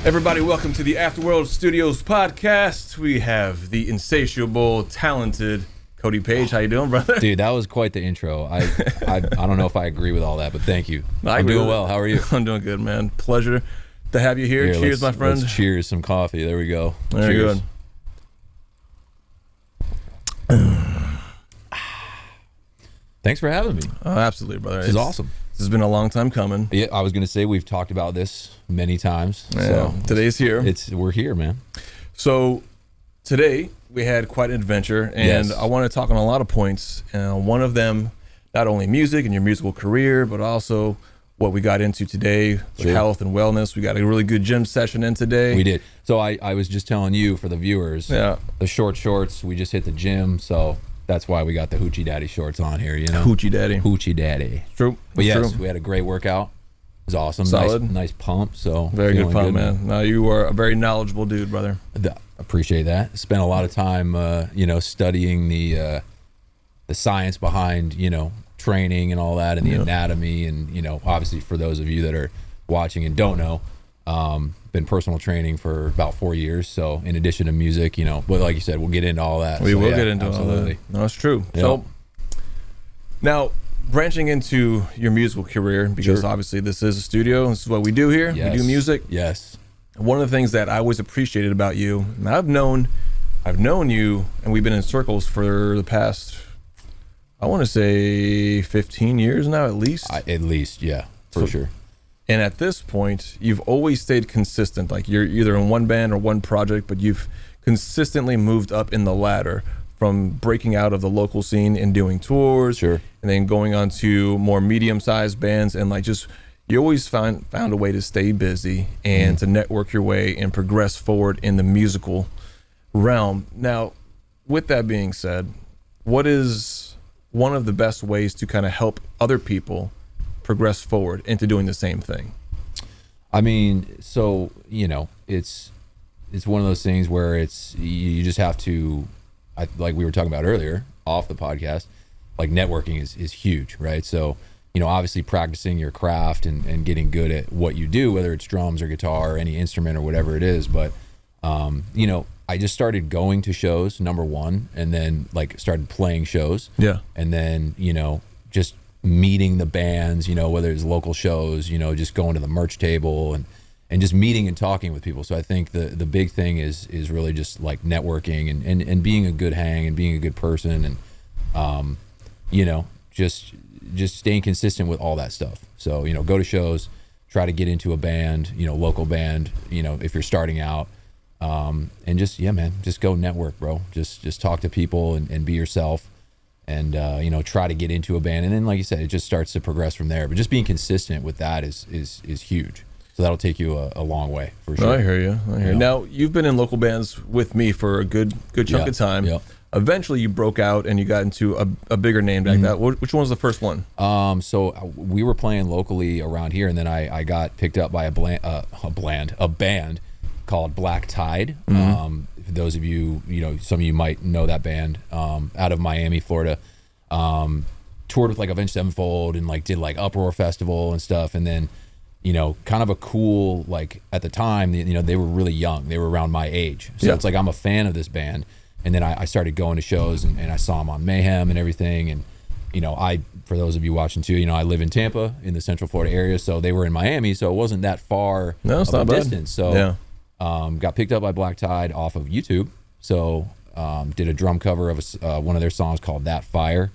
Everybody, welcome to the Afterworld Studios podcast. We have the insatiable, talented Cody Page. How you doing, brother? Dude, that was quite the intro. I don't know if I agree with all that, but thank you. I'm doing well. How are you? I'm doing good, man. Pleasure to have you here. Cheers, my friend. Let's cheers some coffee. There we go. Very cheers. Good. Thanks for having me. Oh, absolutely, brother. This is awesome. This has been a long time coming. Yeah, I was going to say we've talked about this many times. Yeah, so today's here. We're here, man. So today we had quite an adventure, and Yes. I want to talk on a lot of points. One of them, not only music and your musical career, but also what we got into today with Sure. health and wellness. We got a really good gym session in today. We did. So I was just telling you, for the viewers, Yeah. the short shorts, we just hit the gym, so that's why we got the Hoochie Daddy shorts on here, you know? Hoochie Daddy. Hoochie Daddy. True. But It's yes, true. we had a great workout. It was awesome. Solid. Nice pump. So Very good feeling fun, man. No, you are a very knowledgeable dude, brother. Appreciate that. Spent a lot of time, studying the science behind, training and all that, and the anatomy, and obviously for those of you that are watching and don't know, been personal training for about 4 years. So in addition to music, but like you said, we'll get into all that. We So, will yeah, get into absolutely. all that. No, it's true. Yep. So now, branching into your musical career, because Sure. obviously this is a studio. This is what we do here. Yes. We do music. Yes. One of the things that I always appreciated about you, and I've known you, and we've been in circles for the past, I want to say 15 years now, at least. At least, yeah, for sure. And at this point, you've always stayed consistent. Like, you're either in one band or one project, but you've consistently moved up in the ladder from breaking out of the local scene and doing tours, Sure. and then going on to more medium-sized bands, and you always found a way to stay busy and to network your way and progress forward in the musical realm. Now, with that being said, what is one of the best ways to kind of help other people progress forward into doing the same thing? I mean, so it's one of those things where you just have to, like we were talking about earlier off the podcast, like networking is huge, right? So obviously practicing your craft and getting good at what you do, whether it's drums or guitar or any instrument or whatever it is. But I just started going to shows, number one, and then started playing shows. Yeah. And then just meeting the bands, whether it's local shows, just going to the merch table and just meeting and talking with people. So I think the big thing is really just like networking and being a good hang and being a good person and just staying consistent with all that stuff. So go to shows, try to get into a band, local band, if you're starting out, and just go network, bro. Just talk to people and be yourself. And try to get into a band, and then like you said, it just starts to progress from there. But just being consistent with that is huge. So that'll take you a long way for sure. No, I hear you. Now, you've been in local bands with me for a good chunk of time. Yeah. Eventually, you broke out and you got into a bigger name like that. Which one was the first one? So we were playing locally around here, and then I got picked up by a band called Black Tide. For those of you, some of you might know that band, out of Miami, Florida. Toured with Avenged Sevenfold and did Uproar Festival and stuff. And then, kind of a cool, at the time, they were really young. They were around my age. So it's I'm a fan of this band. And then I started going to shows and I saw them on Mayhem and everything. And, for those of you watching too, I live in Tampa in the Central Florida area. So they were in Miami. So it wasn't that far it's of not a bad. distance. So got picked up by Black Tide off of YouTube. So did a drum cover of one of their songs called That Fire.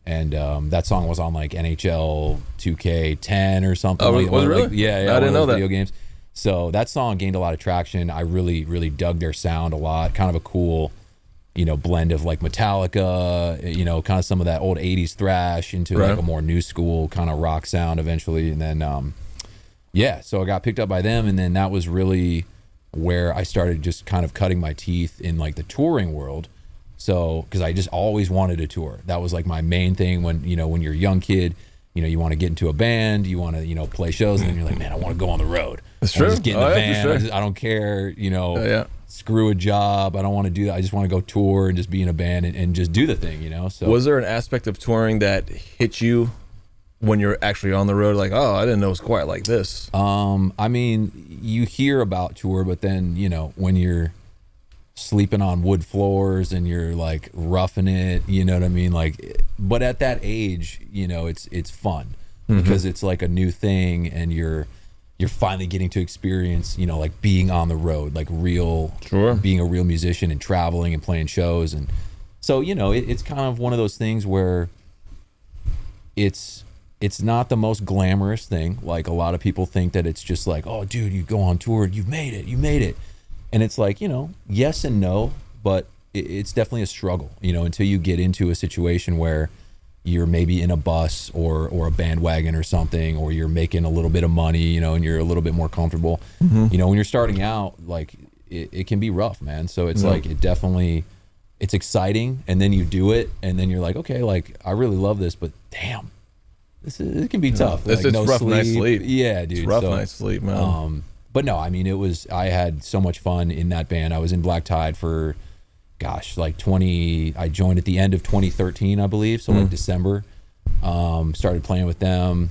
And that song was on NHL 2K10 or something. Oh, was it really? Yeah, I didn't know that. Video games. So that song gained a lot of traction. I really, really dug their sound a lot. Kind of a cool, blend of Metallica, kind of some of that old 80s thrash into a more new school kind of rock sound eventually. And then, so I got picked up by them. And then that was really where I started just kind of cutting my teeth in the touring world. So, because I just always wanted to tour. That was my main thing when you're a young kid, you want to get into a band, you want to, play shows, and then you're like, man, I want to go on the road. That's true. Just get in the van. For sure. I don't care, screw a job. I don't want to do that. I just want to go tour and just be in a band and just do the thing, So was there an aspect of touring that hit you when you're actually on the road, like, oh, I didn't know it was quite like this? I mean, you hear about tour, but then, you know, when you're sleeping on wood floors and you're like roughing it, you know what I mean? Like, but at that age, you know, it's fun because it's like a new thing, and you're finally getting to experience, you know, like being on the road, like being a real musician and traveling and playing shows. And so, you know, it's kind of one of those things where it's not the most glamorous thing. Like, a lot of people think that it's just like, oh, dude, you go on tour, you made it. And it's like, you know, yes and no, but it's definitely a struggle, you know, until you get into a situation where you're maybe in a bus or a bandwagon or something, or you're making a little bit of money, you know, and you're a little bit more comfortable. You know, when you're starting out, like, it can be rough, man. So it's like, it's exciting, and then you do it, and then you're like, okay, like, I really love this, but damn, it can be tough. It's like, no rough night's sleep. Yeah, dude. It's rough night's sleep, man. But no, I mean, I had so much fun in that band. I was in Black Tide for, gosh, like I joined at the end of 2013, I believe. So like December, started playing with them.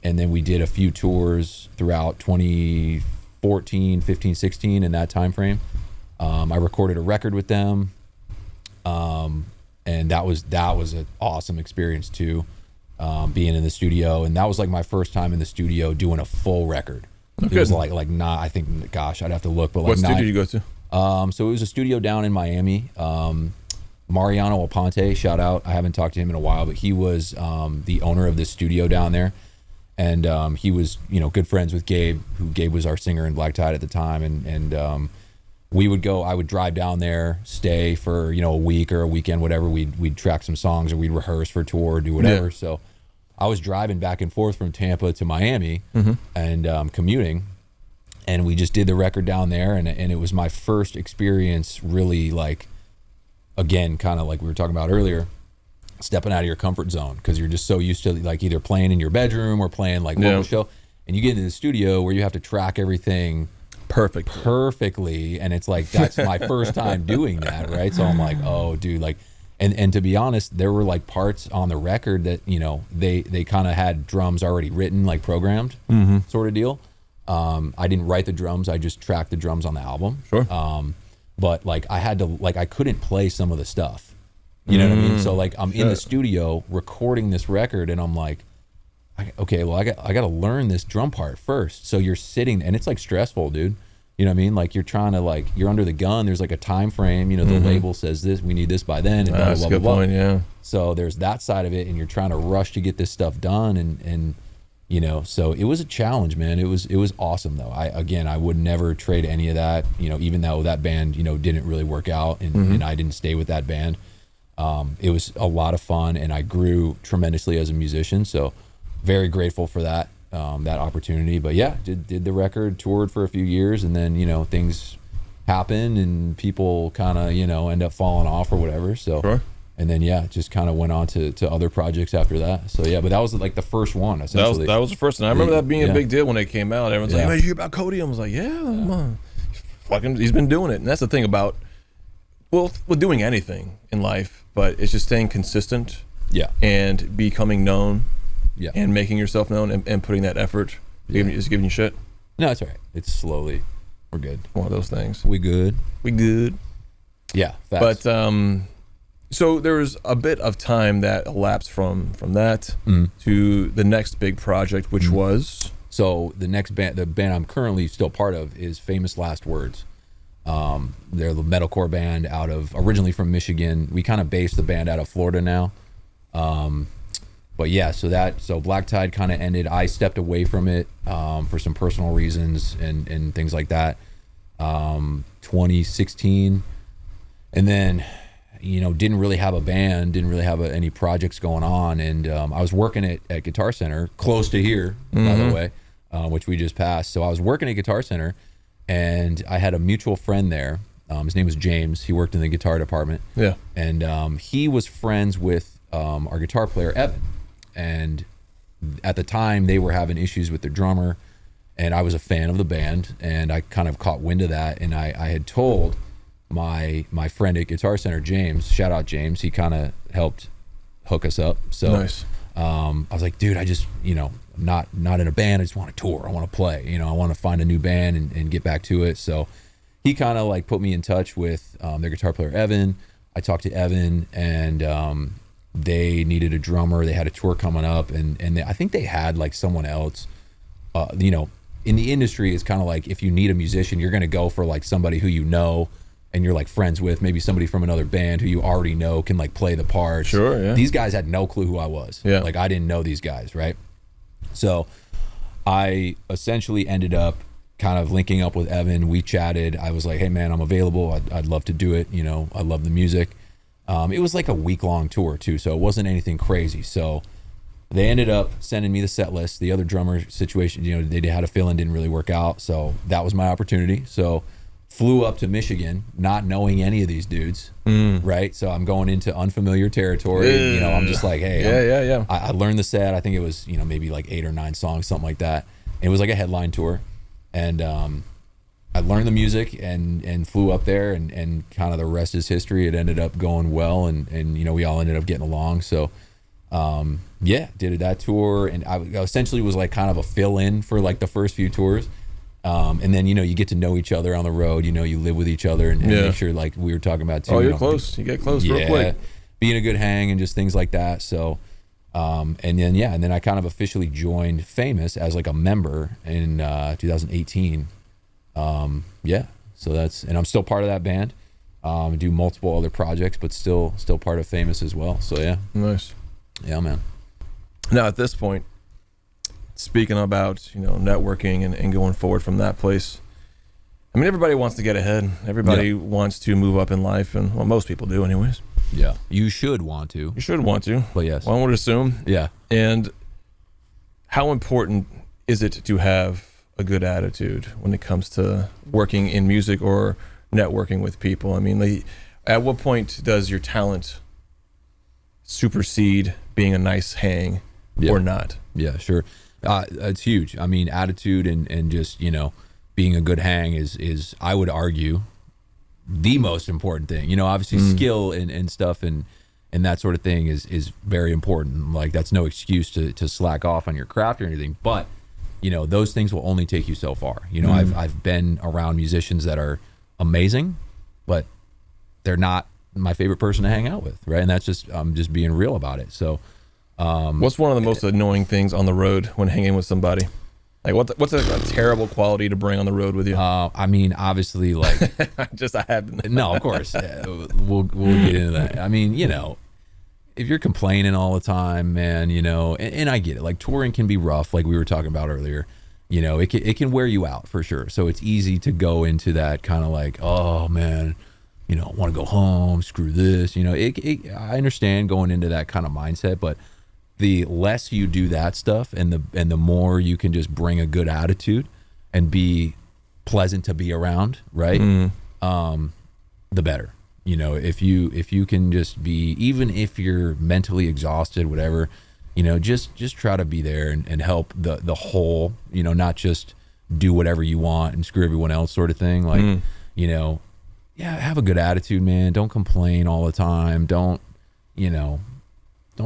And then we did a few tours throughout 2014, 15, 16 in that time frame. I recorded a record with them. And that was an awesome experience too, being in the studio. And that was like my first time in the studio doing a full record. It was like not, I think, gosh, I'd have to look, but like, what studio did you go to? So it was a studio down in Miami. Mariano Aponte, shout out. I haven't talked to him in a while, but he was the owner of this studio down there. And he was, you know, good friends with Gabe, Gabe was our singer in Black Tide at the time. And I would drive down there, stay for, you know, a week or a weekend, whatever. We'd track some songs, or we'd rehearse for a tour, do whatever. Yeah. So I was driving back and forth from Tampa to Miami and commuting, and we just did the record down there, and it was my first experience really, like, again, kind of like we were talking about earlier, stepping out of your comfort zone, because you're just so used to like either playing in your bedroom or playing like local show, and you get into the studio where you have to track everything perfectly, and it's like, that's my first time doing that, right? So I'm like, oh, dude, like, and to be honest, there were like parts on the record that, you know, they kind of had drums already written, like programmed, sort of deal. I didn't write the drums, I just tracked the drums on the album. Sure. But like, I had to, like, I couldn't play some of the stuff, you know what I mean? So like, I'm in the studio recording this record, and I'm like, okay, well, I got to learn this drum part first. So you're sitting, and it's like stressful, dude. You know what I mean? Like, you're trying to, like, you're under the gun. There's like a time frame, you know, the label says this, we need this by then, and blah, that's blah, a good blah, point, yeah. So there's that side of it, and you're trying to rush to get this stuff done, and you know, so it was a challenge, man. It was awesome though. I would never trade any of that, you know, even though that band, you know, didn't really work out, and I didn't stay with that band. It was a lot of fun, and I grew tremendously as a musician. So very grateful for that opportunity. But yeah, did the record, toured for a few years, and then, you know, things happen and people kind of, you know, end up falling off or whatever. So and then just kind of went on to other projects after that. So yeah, but that was like the first one, essentially. That was the first one. I remember that being a big deal when it came out. Everyone's like, "Man, you hear about Cody?" I was like, fucking, he's been doing it. And that's the thing about, well, with doing anything in life, but it's just staying consistent. Yeah. And becoming known. Yeah. And making yourself known, and putting that effort. Just giving you shit. No, it's all right. It's slowly. We're good. One of those things. We good. Yeah. Fast. But so there was a bit of time that elapsed from that to the next big project, which was. So the next band, the band I'm currently still part of, is Famous Last Words. They're the metalcore band originally from Michigan. We kind of based the band out of Florida now. But yeah, so Black Tide kind of ended. I stepped away from it for some personal reasons and things like that. 2016, and then, you know, didn't really have a band, didn't really have any projects going on, and I was working at Guitar Center, close to here, by the way, which we just passed. So I was working at Guitar Center, and I had a mutual friend there. His name was James. He worked in the guitar department. Yeah, and he was friends with our guitar player Evan. And at the time, they were having issues with their drummer, and I was a fan of the band, and I kind of caught wind of that, and I had told my friend at Guitar Center, James, shout out James, he kind of helped hook us up. So nice. I was like, dude, I just, not in a band. I just want to tour. I want to play. I want to find a new band and get back to it. So he kind of like put me in touch with their guitar player, Evan. I talked to Evan, and they needed a drummer. They had a tour coming up, and I think they had like someone else, in the industry. It's kind of like, if you need a musician, you're going to go for like somebody who and you're like friends with, maybe somebody from another band who you already know can like play the parts. Sure, yeah. These guys had no clue who I was. Yeah. Like I didn't know these guys, right? So I essentially ended up kind of linking up with Evan. We chatted. I was like, hey man, I'm available. I'd love to do it. I love the music. It was like a week-long tour too, so it wasn't anything crazy. So they ended up sending me the set list. The other drummer situation, they had a fill-in, didn't really work out. So that was my opportunity. So flew up to Michigan, not knowing any of these dudes, right? So I'm going into unfamiliar territory. I'm just like, hey, yeah. I learned the set. I think it was, maybe like 8 or 9 songs, something like that. And it was like a headline tour. And I learned the music and flew up there, and kind of the rest is history. It ended up going well, and we all ended up getting along. So did that tour, and I essentially was like kind of a fill-in for like the first few tours. And then, you get to know each other on the road, you live with each other and make sure, like we were talking about too. Oh, you're close. You get close real quick. Being a good hang and just things like that. So, and then I kind of officially joined Famous as like a member in 2018. So and I'm still part of that band. Do multiple other projects, but still part of Famous as well. So yeah. Nice. Yeah, man. Now at this point, speaking about, networking and going forward from that place, I mean, everybody wants to get ahead. Everybody wants to move up in life, and well, most people do anyways. Yeah. You should want to. You should want to. But yes. One would assume. Yeah. And how important is it to have a good attitude when it comes to working in music or networking with people? I mean, at what point does your talent supersede being a nice hang or not? Yeah, sure. It's huge. I mean, attitude and just, being a good hang is I would argue the most important thing. Obviously skill and stuff and that sort of thing is very important. Like that's no excuse to slack off on your craft or anything, but those things will only take you so far. I've been around musicians that are amazing, but they're not my favorite person to hang out with, right? And that's I'm just being real about it. So what's one of the most annoying things on the road when hanging with somebody? Like what's a terrible quality to bring on the road with you? I mean, obviously, like I have no, of course, we'll get into that. I mean, if you're complaining all the time, man, and I get it. Like touring can be rough, like we were talking about earlier. It can wear you out for sure. So it's easy to go into that kind of like, oh man, want to go home, screw this. I understand going into that kind of mindset, but the less you do that stuff and the more you can just bring a good attitude and be pleasant to be around, right? The better. If you can just be, even if you're mentally exhausted, whatever, just try to be there and help the whole, not just do whatever you want and screw everyone else sort of thing. Like, have a good attitude, man. Don't complain all the time. Don't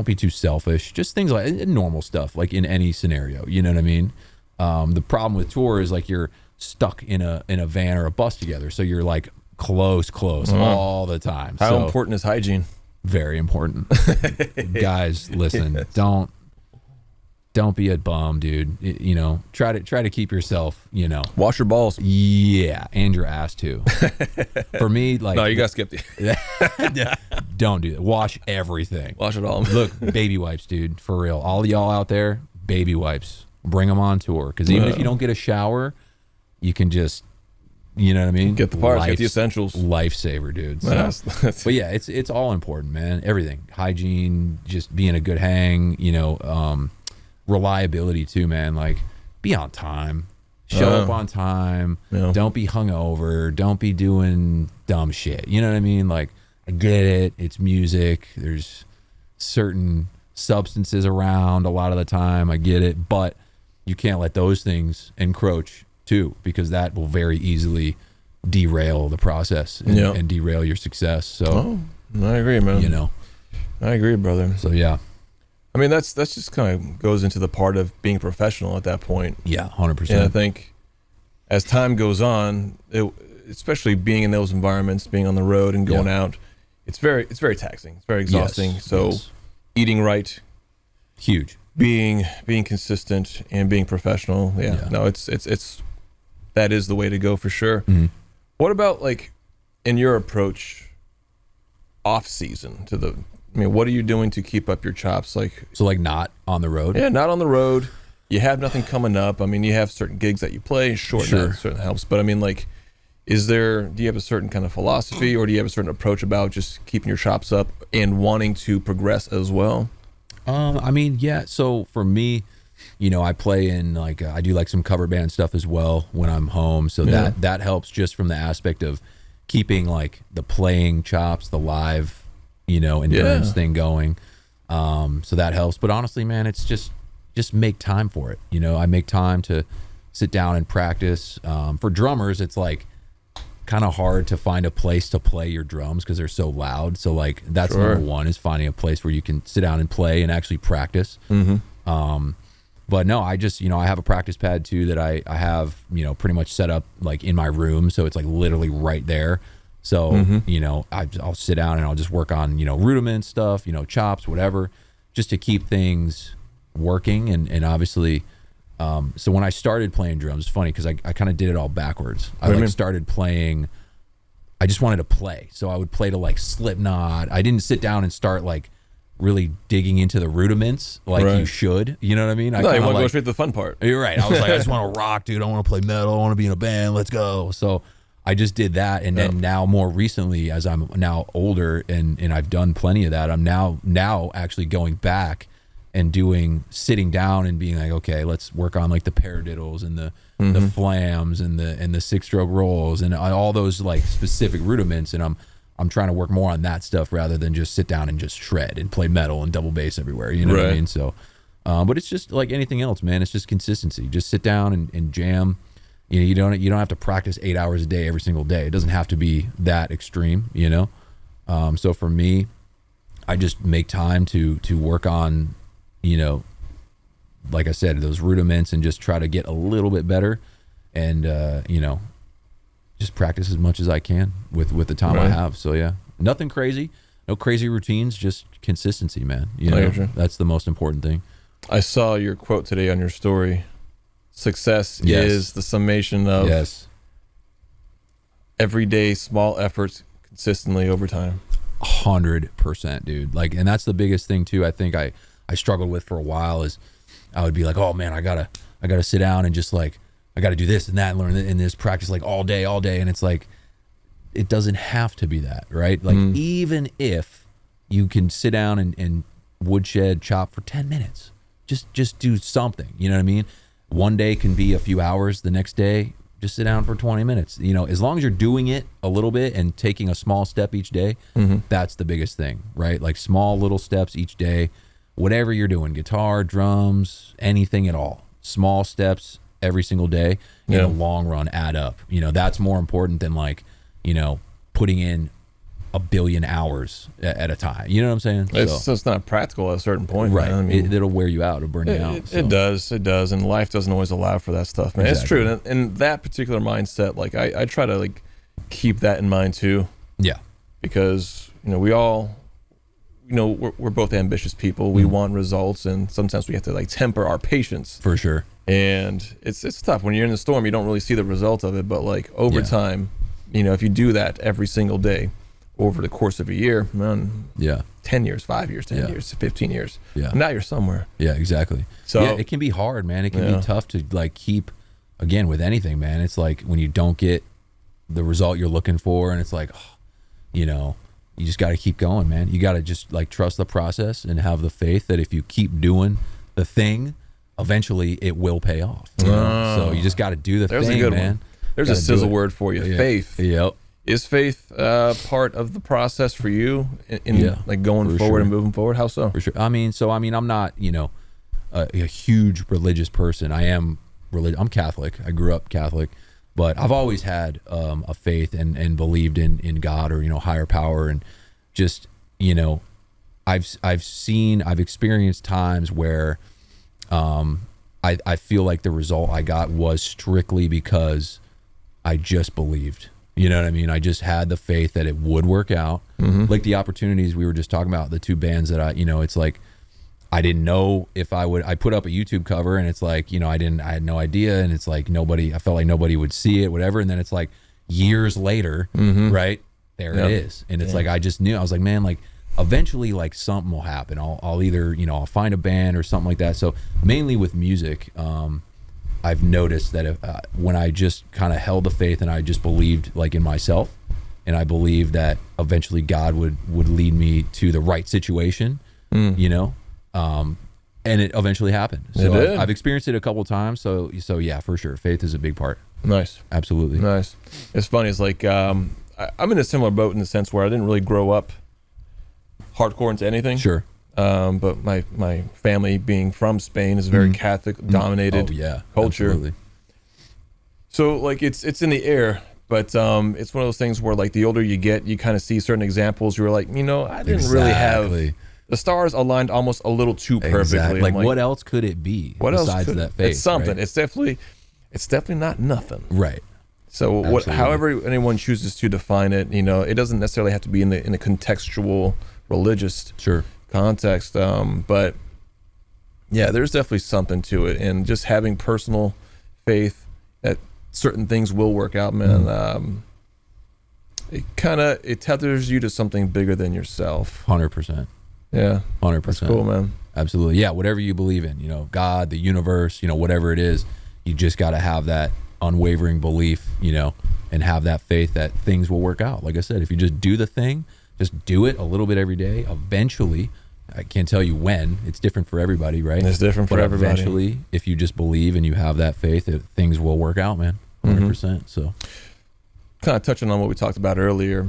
be too selfish. Just things like normal stuff, like in any scenario. You know what I mean? The problem with tour is like you're stuck in a van or a bus together, so you're like close all the time. How important is hygiene? Very important. Guys, listen. Don't be a bum, dude. Try to keep yourself. Wash your balls. Yeah, and your ass too. For me, like no, you gotta skip the. Don't do that. Wash everything. Wash it all. Look, baby wipes, dude. For real, all y'all out there, baby wipes. Bring them on tour, because even if you don't get a shower, you can just, you know what I mean. Get the parts. Get the essentials. Lifesaver, dude. So, but yeah, it's all important, man. Everything, hygiene, just being a good hang. Reliability too, man. Like, be on time, show up on time. Don't be hungover. Don't be doing dumb shit. You know what I mean? Like, I get it. It's music. There's certain substances around a lot of the time. I get it, but you can't let those things encroach too, because that will very easily derail the process and derail your success. So, I agree, man. I agree, brother. So yeah. I mean, that's just kind of goes into the part of being professional at that point. Yeah, 100%. And I think as time goes on, especially being in those environments, being on the road and going out, it's very taxing. It's very exhausting. Yes, so eating right, huge. Being consistent and being professional. Yeah. No, it's that is the way to go for sure. Mm-hmm. What about like in your approach off season to the, I mean, what are you doing to keep up your chops? Like, so like not on the road? Yeah, not on the road. You have nothing coming up. I mean, you have certain gigs that you play, sure. That certainly helps. But I mean, like, do you have a certain kind of philosophy, or do you have a certain approach about just keeping your chops up and wanting to progress as well? I mean, yeah. So for me, you know, I play in like, I do like some cover band stuff as well when I'm home. So that helps just from the aspect of keeping like the playing chops, the live, you know, endurance thing going. So that helps. But honestly, man, it's just make time for it. You know, I make time to sit down and practice. For drummers, it's like kind of hard to find a place to play your drums because they're so loud. So like that's number one, is finding a place where you can sit down and play and actually practice. But no, I just, you know, I have a practice pad too that I have, you know, pretty much set up like in my room. So it's like literally right there. So, you know, I'll sit down and I'll just work on, you know, rudiment stuff, you know, chops, whatever, just to keep things working. And obviously, so when I started playing drums, it's funny because I kind of did it all backwards. I started playing, I just wanted to play. So I would play to like Slipknot. I didn't sit down and start like really digging into the rudiments like you should. You know what I mean? You want to go straight to the fun part. You're right. I was like, I just want to rock, dude. I want to play metal. I want to be in a band. Let's go. So I just did that. And then now more recently, as I'm now older and I've done plenty of that, I'm now actually going back and sitting down and being like, okay, let's work on like the paradiddles and the flams and the 6-stroke rolls and all those like specific rudiments. And I'm trying to work more on that stuff rather than just sit down and just shred and play metal and double bass everywhere. You know what I mean? So, but it's just like anything else, man. It's just consistency. Just sit down and jam. You know, you don't have to practice 8 hours a day every single day. It doesn't have to be that extreme, you know? So for me, I just make time to work on, you know, like I said, those rudiments and just try to get a little bit better and, you know, just practice as much as I can with the time I have. So yeah, nothing crazy, no crazy routines, just consistency, man. You know, that's the most important thing. I saw your quote today on your story. Success is the summation of everyday small efforts consistently over time. 100%, dude. Like, and that's the biggest thing too. I think I struggled with for a while is I would be like, oh man, I gotta sit down and just like, I got to do this and that and learn and this practice like all day. And it's like, it doesn't have to be that, right? Like even if you can sit down and woodshed chop for 10 minutes, just do something, you know what I mean? One day can be a few hours. The next day, just sit down for 20 minutes. You know, as long as you're doing it a little bit and taking a small step each day, that's the biggest thing, right? Like small little steps each day, whatever you're doing, guitar, drums, anything at all, small steps every single day in the long run add up. You know, that's more important than like, you know, putting in 1 billion hours at a time. You know what I'm saying? It's not practical at a certain point. Right. Man. I mean, it'll wear you out. It'll burn you out. It does. And life doesn't always allow for that stuff, man. Exactly. It's true. And that particular mindset, like I try to like keep that in mind too. Yeah. Because, you know, we all, you know, we're both ambitious people. We want results, and sometimes we have to like temper our patience. For sure. And it's tough when you're in the storm. You don't really see the result of it, but like over time, you know, if you do that every single day over the course of a year, man, 10 years, 5 years, 10 years, 15 years, now you're somewhere. Yeah, exactly. So it can be hard, man. It can be tough to like keep, again, with anything, man. It's like when you don't get the result you're looking for, and it's like, you know, you just got to keep going, man. You got to just like trust the process and have the faith that if you keep doing the thing, eventually it will pay off. You know? So you just got to do the thing, a good man. One. There's a sizzle word for you. Faith. Yep. Is faith part of the process for you in like going forward and moving forward? How so? For sure. I mean, I'm not, you know, a huge religious person. I am religious. I'm Catholic. I grew up Catholic, but I've always had a faith and believed in God or, you know, higher power, and just, you know, I've experienced times where I feel like the result I got was strictly because I just believed. You know what I mean? I just had the faith that it would work out. Like the opportunities we were just talking about, the two bands that it's like, I didn't know if I put up a YouTube cover and it's like, I had no idea. And it's like I felt like nobody would see it, whatever. And then it's like years later, right? There it is. And it's like, I just knew. I was like, man, like eventually like something will happen. I'll either, I'll find a band or something like that. So mainly with music, I've noticed that when I just kind of held the faith and I just believed like in myself, and I believed that eventually God would lead me to the right situation, and it eventually happened. So I've experienced it a couple of times. So yeah, for sure, faith is a big part. Nice, absolutely nice. It's funny. It's like I'm in a similar boat in the sense where I didn't really grow up hardcore into anything. Sure. But my family being from Spain is a very Catholic dominated culture. Absolutely. So like it's in the air, but it's one of those things where like the older you get, you kind of see certain examples. You're like, I didn't really have the stars aligned almost a little too perfectly. Exactly. Like what else could it be besides that faith? It's something. Right? It's definitely not nothing. Right. So however anyone chooses to define it, it doesn't necessarily have to be in the contextual religious context, but yeah, there's definitely something to it, and just having personal faith that certain things will work out, man. It tethers you to something bigger than yourself. 100%. Yeah, 100%. That's cool, man. Absolutely. Yeah, whatever you believe in, God, the universe, whatever it is, you just got to have that unwavering belief, and have that faith that things will work out. Like I said, if you just do the thing, just do it a little bit every day, eventually, I can't tell you when, it's different for everybody, right? It's different for everybody. Eventually, if you just believe and you have that faith, things will work out, man. 100%. So kind of touching on what we talked about earlier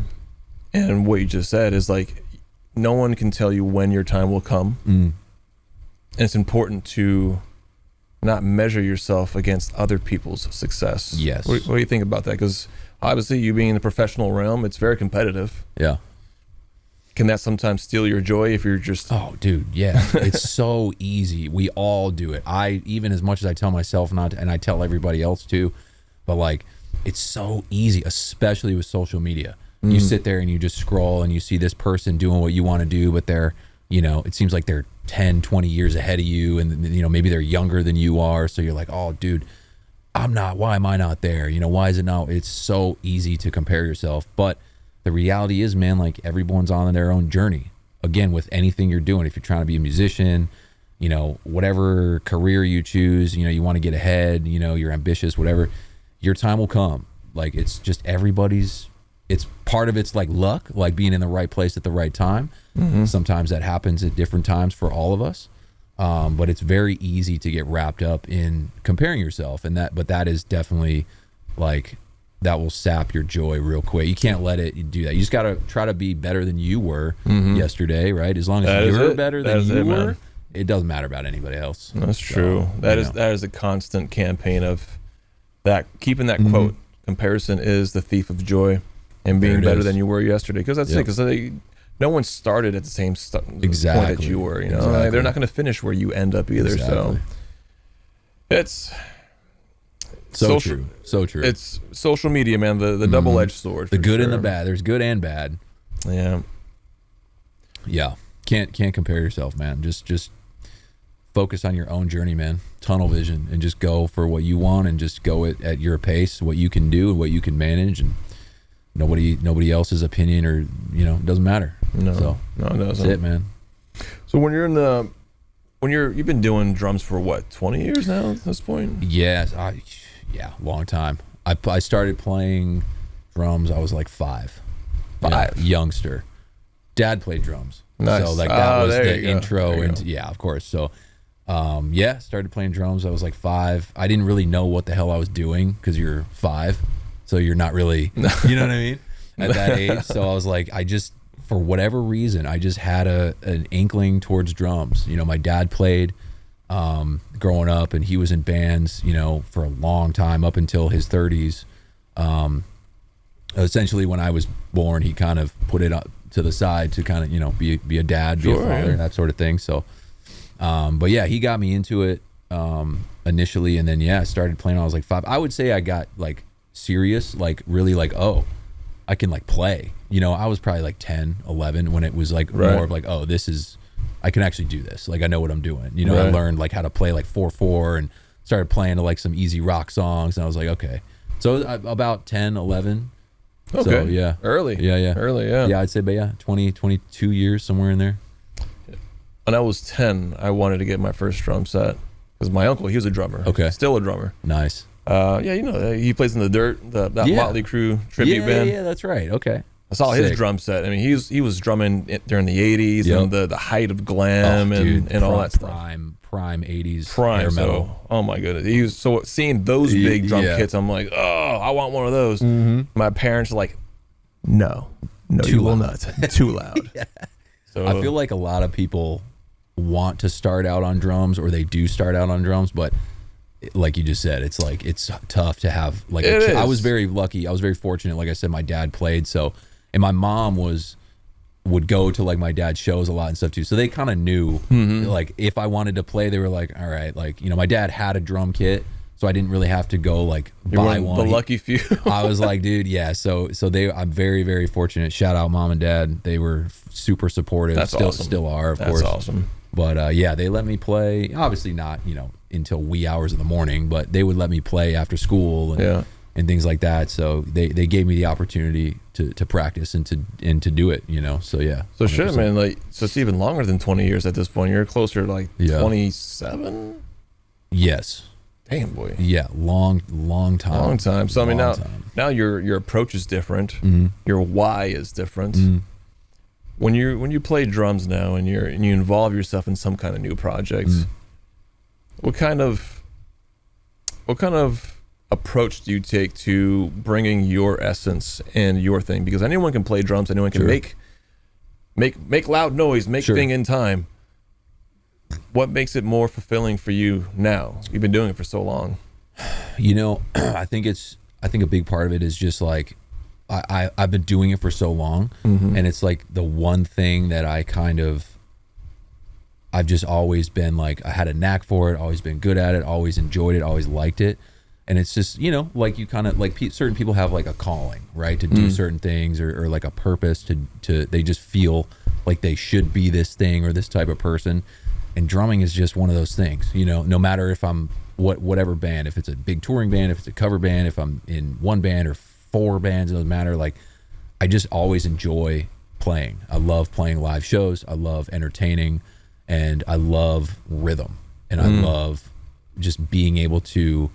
and what you just said is like, no one can tell you when your time will come. And it's important to not measure yourself against other people's success. Yes. What do you think about that? Because obviously you being in the professional realm, it's very competitive. Yeah. Can that sometimes steal your joy if you're just... Oh, dude, yeah. It's so easy. We all do it. Even as much as I tell myself not to, and I tell everybody else too, but like, it's so easy, especially with social media. You sit there and you just scroll and you see this person doing what you want to do, but they're, it seems like they're 10, 20 years ahead of you, and maybe they're younger than you are. So you're like, oh, dude, why am I not there? Why is it not? It's so easy to compare yourself. But the reality is, man, like everyone's on their own journey. Again, with anything you're doing, if you're trying to be a musician, whatever career you choose, you want to get ahead, you're ambitious, whatever, your time will come. Like it's just it's part of it's like luck, like being in the right place at the right time. Sometimes that happens at different times for all of us. But it's very easy to get wrapped up in comparing yourself, but that is definitely like, that will sap your joy real quick. You can't let it do that. You just got to try to be better than you were yesterday, right? As long as you're better than you were, it doesn't matter about anybody else. That's true. That is a constant campaign of that, keeping that quote, comparison is the thief of joy, and being better than you were yesterday. Because that's it, because no one started at the same point that you were. Like, they're not going to finish where you end up either. So it's... So true. It's social media, man. The double-edged sword. The good and the bad. There's good and bad. Yeah. Yeah. Can't compare yourself, man. Just focus on your own journey, man. Tunnel vision, and just go for what you want, and just go at your pace, what you can do and what you can manage, and nobody else's opinion or it doesn't matter. No, it doesn't. That's it, man. So when you've been doing drums for what, 20 years now at this point? Yes. Yeah, long time. I started playing drums, I was like 5. Youngster. Dad played drums. Nice. So like that was the intro, and yeah, of course. So started playing drums, I was like 5. I didn't really know what the hell I was doing, because you're 5, so you're not really, you know what I mean, at that age. So I was like, for whatever reason, I just had an inkling towards drums. My dad played growing up, and he was in bands, for a long time, up until his 30s. Essentially, when I was born, he kind of put it to the side to kind of, you know, be a dad, be a father, that sort of thing. So, but yeah, he got me into it initially, and then I started playing when I was like 5. I would say I got like serious, like really like, oh, I can like play. You know, I was probably like 10, 11 when it was like more of like, oh, this is, I can actually do this. Like I know what I'm doing. You know, I learned like how to play like 4/4 and started playing to like some easy rock songs, and I was like, okay. So about 10, 11. Okay. So, yeah. Early. Yeah. Early, yeah. Yeah, I'd say, but 20, 22 years, somewhere in there. When I was 10, I wanted to get my first drum set because my uncle, he was a drummer. Okay. Still a drummer. Nice. Yeah, you know, he plays in the Dirt, that Motley Crue tribute band. Yeah, that's right. Okay. I saw his drum set. I mean, he was drumming during the 80s and the height of glam and all that stuff. Prime 80s hair metal. So, oh my goodness. So seeing those big drum kits, I'm like, oh, I want one of those. My parents are like, no, you will not. Too loud. So I feel like a lot of people want to start out on drums, or they do start out on drums, but like you just said, it's like it's tough to have like I was very lucky. I was very fortunate. Like I said, my dad played, and my mom would go to like my dad's shows a lot and stuff too. So they kind of knew like if I wanted to play, they were like, all right, like, you know, my dad had a drum kit, so I didn't really have to go like buy one. The lucky few. I was like, dude, yeah. So I'm very, very fortunate. Shout out mom and dad. They were super supportive. That's awesome. Still are, of course. That's awesome. But yeah, they let me play. Obviously not, you know, until wee hours in the morning, but they would let me play after school and things like that. So they gave me the opportunity to practice and to do it, you know. So yeah. So 100%. Shit, man, like, so it's even longer than 20 years at this point. You're closer to like 27? Yes. Damn, boy. Yeah, long time. Long time. So I mean, now your approach is different. Your why is different. When you play drums now and you involve yourself in some kind of new project, what kind of approach do you take to bringing your essence and your thing? Because anyone can play drums, anyone can make loud noise, make thing in time. What makes it more fulfilling for you now? You've been doing it for so long. You know, I think a big part of it is just like I've been doing it for so long, and it's like the one thing that I've just always been like, I had a knack for it, always been good at it, always enjoyed it, always liked it. And it's just, you know, like you kind of like certain people have like a calling, right, to do certain things or like a purpose to they just feel like they should be this thing or this type of person. And drumming is just one of those things, you know, no matter if I'm whatever band, if it's a big touring band, if it's a cover band, if I'm in one band or 4 bands, it doesn't matter. Like, I just always enjoy playing. I love playing live shows. I love entertaining, and I love rhythm, and I love just being able to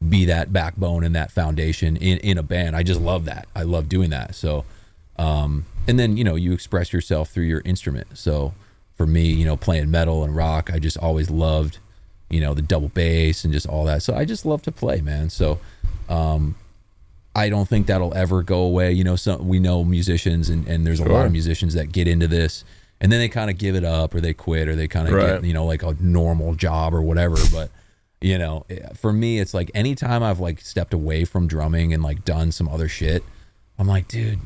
be that backbone and that foundation in a band. I just love that. I love doing that. So, and then, you know, you express yourself through your instrument. So for me, you know, playing metal and rock, I just always loved, you know, the double bass and just all that. So I just love to play, man. So, I don't think that'll ever go away. You know, we know musicians and there's a lot of musicians that get into this and then they kind of give it up or they quit or they kind of get, you know, like a normal job or whatever. But, you know, for me, it's like anytime I've like stepped away from drumming and like done some other shit, I'm like, dude,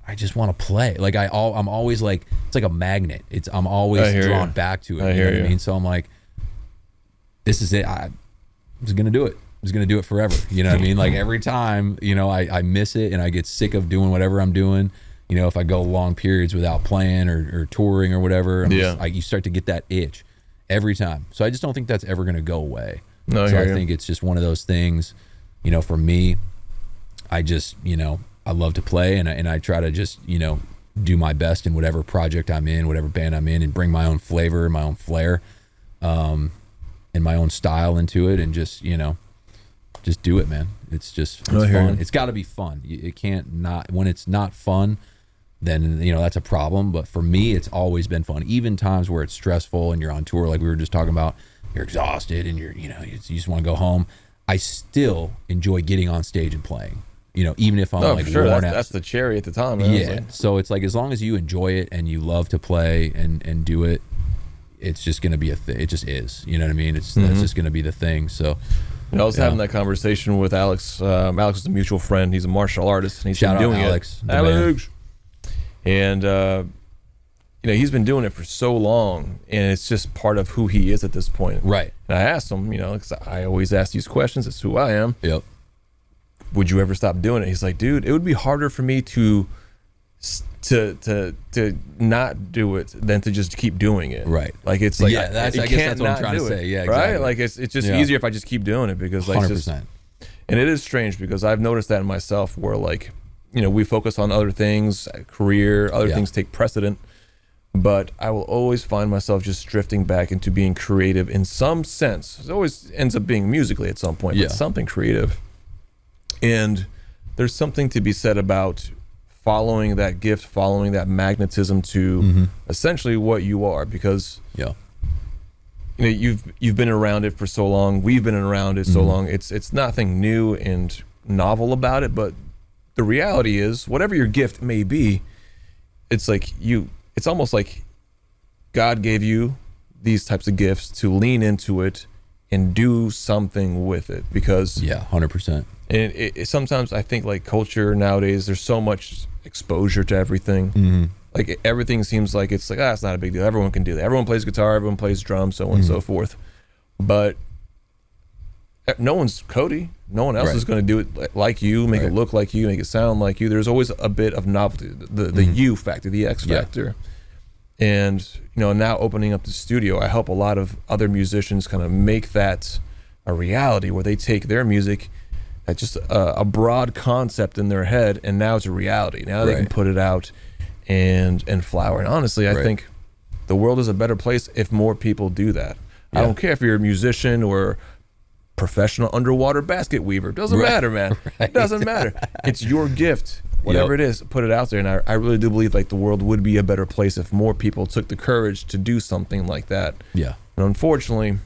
I just want to play. Like I'm always like, it's like a magnet. I'm always drawn back to it. You know what I mean? So I'm like, this is it. I'm just going to do it. I'm just going to do it forever. You know what I mean? Like every time, you know, I miss it and I get sick of doing whatever I'm doing. You know, if I go long periods without playing or touring or whatever, you start to get that itch every time. So I just don't think that's ever going to go away. No, so I think it's just one of those things, you know, for me, I just, you know, I love to play and I try to just, you know, do my best in whatever project I'm in, whatever band I'm in, and bring my own flavor, my own flair, and my own style into it, and just, you know, just do it, man. It's just fun. It's got to be fun. It can't not. When it's not fun, then, you know, that's a problem. But for me, it's always been fun. Even times where it's stressful and you're on tour, like we were just talking about, you're exhausted and you just want to go home. I still enjoy getting on stage and playing. You know, even if I'm worn out. That's the cherry at the time. Man. Yeah. So it's like, as long as you enjoy it and you love to play and do it, it's just going to be a thing. It just is. You know what I mean? That's just going to be the thing. So, you know, I was having that conversation with Alex. Alex is a mutual friend. He's a martial artist, and he's been doing Alex, it. Alex. And he's been doing it for so long, and it's just part of who he is at this point. Right. And I asked him, because I always ask these questions. It's who I am. Yep. Would you ever stop doing it? He's like, dude, it would be harder for me to not do it than to just keep doing it. Right. Like it's like I guess that's what I'm trying to say. Yeah, exactly. Right. Like it's just easier if I just keep doing it because like 100%. And it is strange because I've noticed that in myself where like we focus on other things, career, other things take precedent, but I will always find myself just drifting back into being creative in some sense. It always ends up being musically at some point, but something creative. And there's something to be said about following that gift, following that magnetism to essentially what you are, because you've been around it for so long. We've been around it so long. It's nothing new and novel about it, but the reality is, whatever your gift may be, it's like it's almost like God gave you these types of gifts to lean into it and do something with it, because 100%. And it sometimes I think like culture nowadays, there's so much exposure to everything. Like everything seems like it's like, it's not a big deal. Everyone can do that. Everyone plays guitar, everyone plays drums, so on and so forth. But no one's Cody. No one else is going to do it like you, make it look like you, make it sound like you. There's always a bit of novelty, the you factor, the X factor. And now opening up the studio, I help a lot of other musicians kind of make that a reality, where they take their music at just a broad concept in their head, and now it's a reality. Now they can put it out and flower. And honestly, I think the world is a better place if more people do that. I don't care if you're a musician or professional underwater basket weaver. Doesn't matter, man. It doesn't matter. It's your gift. Whatever it is, put it out there. And I really do believe like the world would be a better place if more people took the courage to do something like that. Yeah. And unfortunately,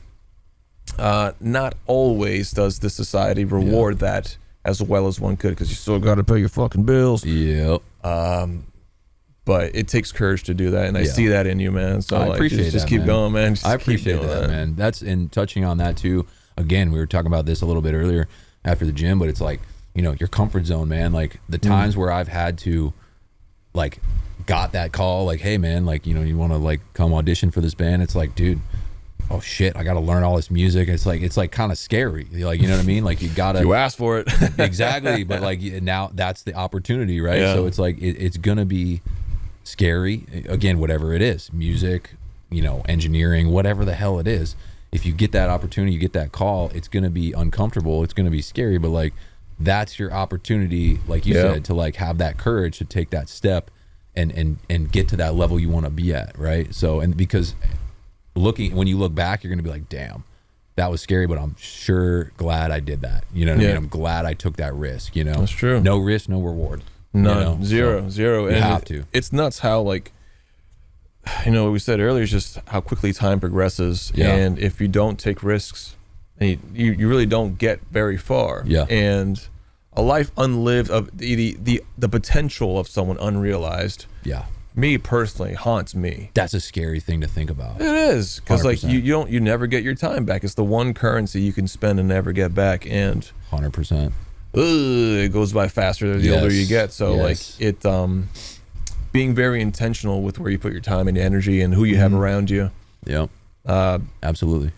not always does the society reward that as well as one could, because you still got to pay your fucking bills. Yep. But it takes courage to do that, and I see that in you, man. So I appreciate that, just keep going, man. I appreciate that, man. That's, and touching on that too. Again, we were talking about this a little bit earlier after the gym, but it's like, your comfort zone, man. Like the times where I've had to, like, got that call, like, hey, man, like, you want to like come audition for this band? It's like, dude, oh shit, I got to learn all this music. It's like kind of scary. Like, you know what I mean? Like you got to. You asked for it. Exactly. But like now that's the opportunity, right? Yeah. So it's like, it's going to be scary. Again, whatever it is, music, engineering, whatever the hell it is. If you get that opportunity, you get that call, it's going to be uncomfortable. It's going to be scary, but like, that's your opportunity, like you said, to like have that courage to take that step and get to that level you want to be at, right? So, and because when you look back, you're going to be like, damn, that was scary, but I'm sure glad I did that. You know what I mean? I'm glad I took that risk, That's true. No risk, no reward. None. Zero. You and have to. It's nuts how, like, what we said earlier is just how quickly time progresses. Yeah. And if you don't take risks, you really don't get very far. Yeah. And a life unlived, of the potential of someone unrealized. Yeah. Me personally haunts me. That's a scary thing to think about. It is, because like you never get your time back. It's the one currency you can spend and never get back. And 100%. It goes by faster the older you get. So like it being very intentional with where you put your time and energy and who you have around you. Yeah. Absolutely.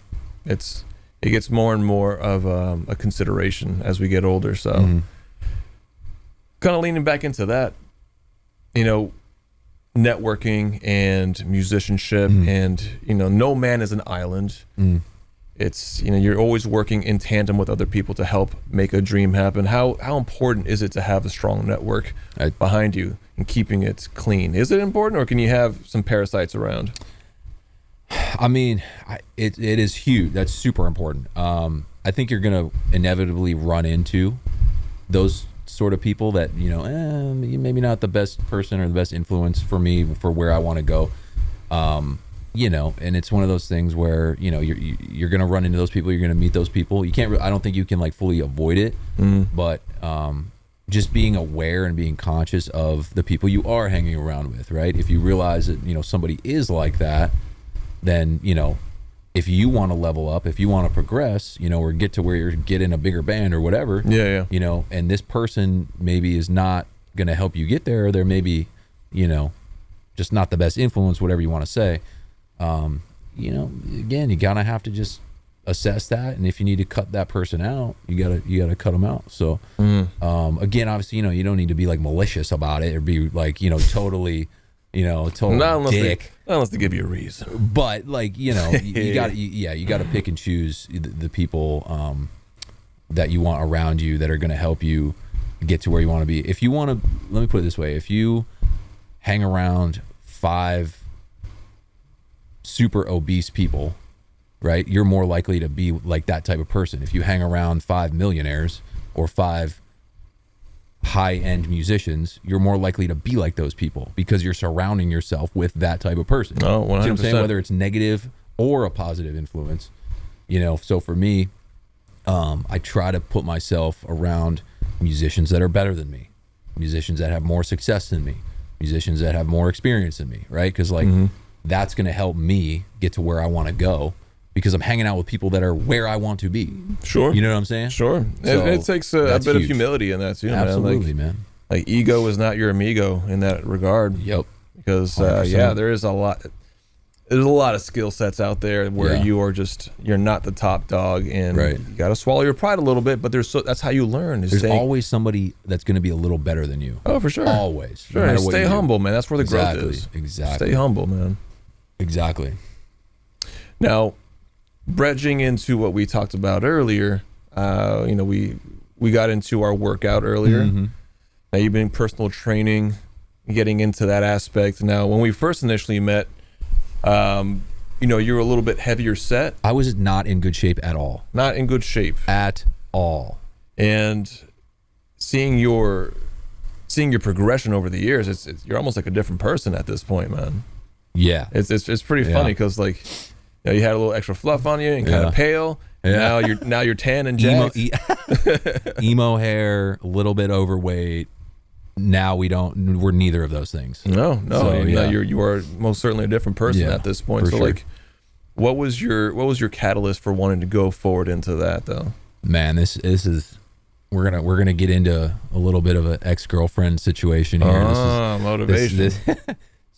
It gets more and more of a consideration as we get older. So kind of leaning back into that, networking and musicianship and, no man is an island. It's, you're always working in tandem with other people to help make a dream happen. How important is it to have a strong network behind you and keeping it clean? Is it important, or can you have some parasites around? I mean, it is huge. That's super important. I think you're going to inevitably run into those sort of people that, maybe not the best person or the best influence for me for where I want to go. And it's one of those things where, you're going to run into those people. You're going to meet those people. You can't, I don't think you can like fully avoid it, but just being aware and being conscious of the people you are hanging around with, right? If you realize that, somebody is like that, then, if you want to level up, if you want to progress, or get to where you're getting a bigger band or whatever, and this person maybe is not going to help you get there, or they're maybe, you know, just not the best influence, whatever you want to say, you know, again, you gotta have to just assess that, and if you need to cut that person out, you gotta cut them out. So again, obviously, you know, you don't need to be like malicious about it or be like, you know, totally, you know, total dick. Not unless they give you a reason. But like, you know, you gotta pick and choose the people that you want around you that are gonna help you get to where you want to be. If you want to, let me put it this way: if you hang around 5 super obese people, right, you're more likely to be like that type of person. If you hang around 5 millionaires or 5 high-end musicians, you're more likely to be like those people because you're surrounding yourself with that type of person. Oh, 100%. See what I'm saying? Whether it's negative or a positive influence, you know. So for me, I try to put myself around musicians that are better than me, musicians that have more success than me, musicians that have more experience than me, right? Because like that's going to help me get to where I want to go, because I'm hanging out with people that are where I want to be. Sure. You know what I'm saying? Sure. So it takes a bit of humility in that too, absolutely, man. Man. Like ego is not your amigo in that regard. Yep. Because there is a lot. There's a lot of skill sets out there where you're not the top dog, and you got to swallow your pride a little bit. But that's how you learn. There's always somebody that's going to be a little better than you. Oh, for sure. Always. Sure. No Stay humble, man. That's where the growth is. Exactly. Stay humble, man. Exactly. Now, bridging into what we talked about earlier, you know, we got into our workout earlier. Now you've been personal training, getting into that aspect. Now, when we first initially met, you know, you were a little bit heavier set. I was not in good shape at all. Not in good shape at all. And seeing your progression over the years, you're almost like a different person at this point, man. Yeah, it's pretty funny because like, you know, you had a little extra fluff on you and kind of pale. Now you're tan and jacked. Emo hair, a little bit overweight. Now we're neither of those things. No. So, you are most certainly a different person at this point. So like, what was your catalyst for wanting to go forward into that though? Man, this is we're gonna get into a little bit of an ex-girlfriend situation here. Motivation.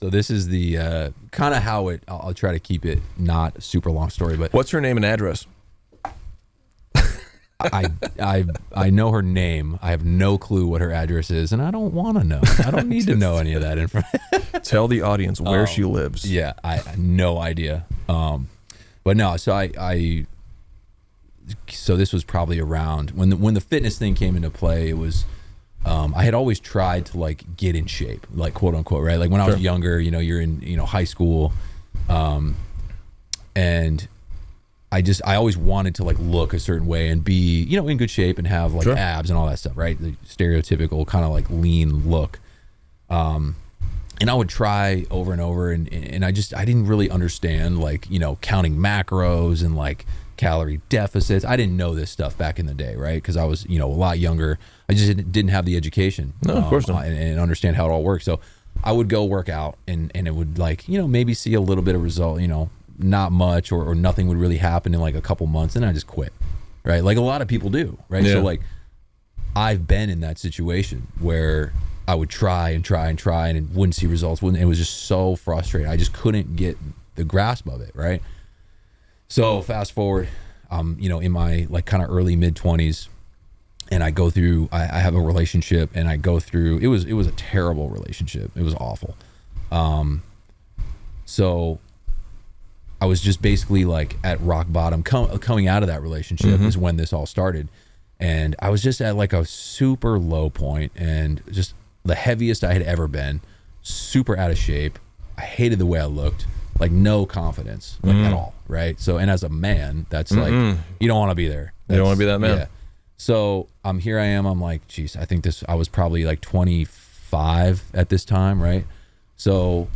So this is the kind of how it. I'll try to keep it not a super long story, but what's her name and address? I know her name. I have no clue what her address is, and I don't want to know. I don't need to know any of that information. Tell the audience where she lives. Yeah, I have no idea. But no, so so this was probably around when the fitness thing came into play. It was I had always tried to like get in shape, like quote unquote, right? Like when I was younger, you know, you're in, you know, high school, and I always wanted to like look a certain way and be, you know, in good shape and have like abs and all that stuff, right? The stereotypical kind of like lean look. And I would try over and over, and I didn't really understand, like, you know, counting macros and like calorie deficits. I didn't know this stuff back in the day, right? Because I was, you know, a lot younger. I just didn't have the education, no, of course not, and understand how it all works. So I would go work out, and it would, like, you know, maybe see a little bit of result, you know, not much, or nothing would really happen in like a couple months, and I just quit, right? Like a lot of people do, right? So like I've been in that situation where I would try and it wouldn't see results. It was just so frustrating. I just couldn't get the grasp of it, right? So fast forward, you know, in my like kind of early mid-20s, and I go through, I have a relationship, and I go through, it was a terrible relationship. It was awful. So I was just basically like at rock bottom. Coming out of that relationship is when this all started. And I was just at like a super low point, and just the heaviest I had ever been, super out of shape. I hated the way I looked, like no confidence, like at all, right? So, and as a man, that's like, you don't want to be there. You don't want to be that man. Yeah. So here I am, I'm like, geez, I think I was probably like 25 at this time, right? So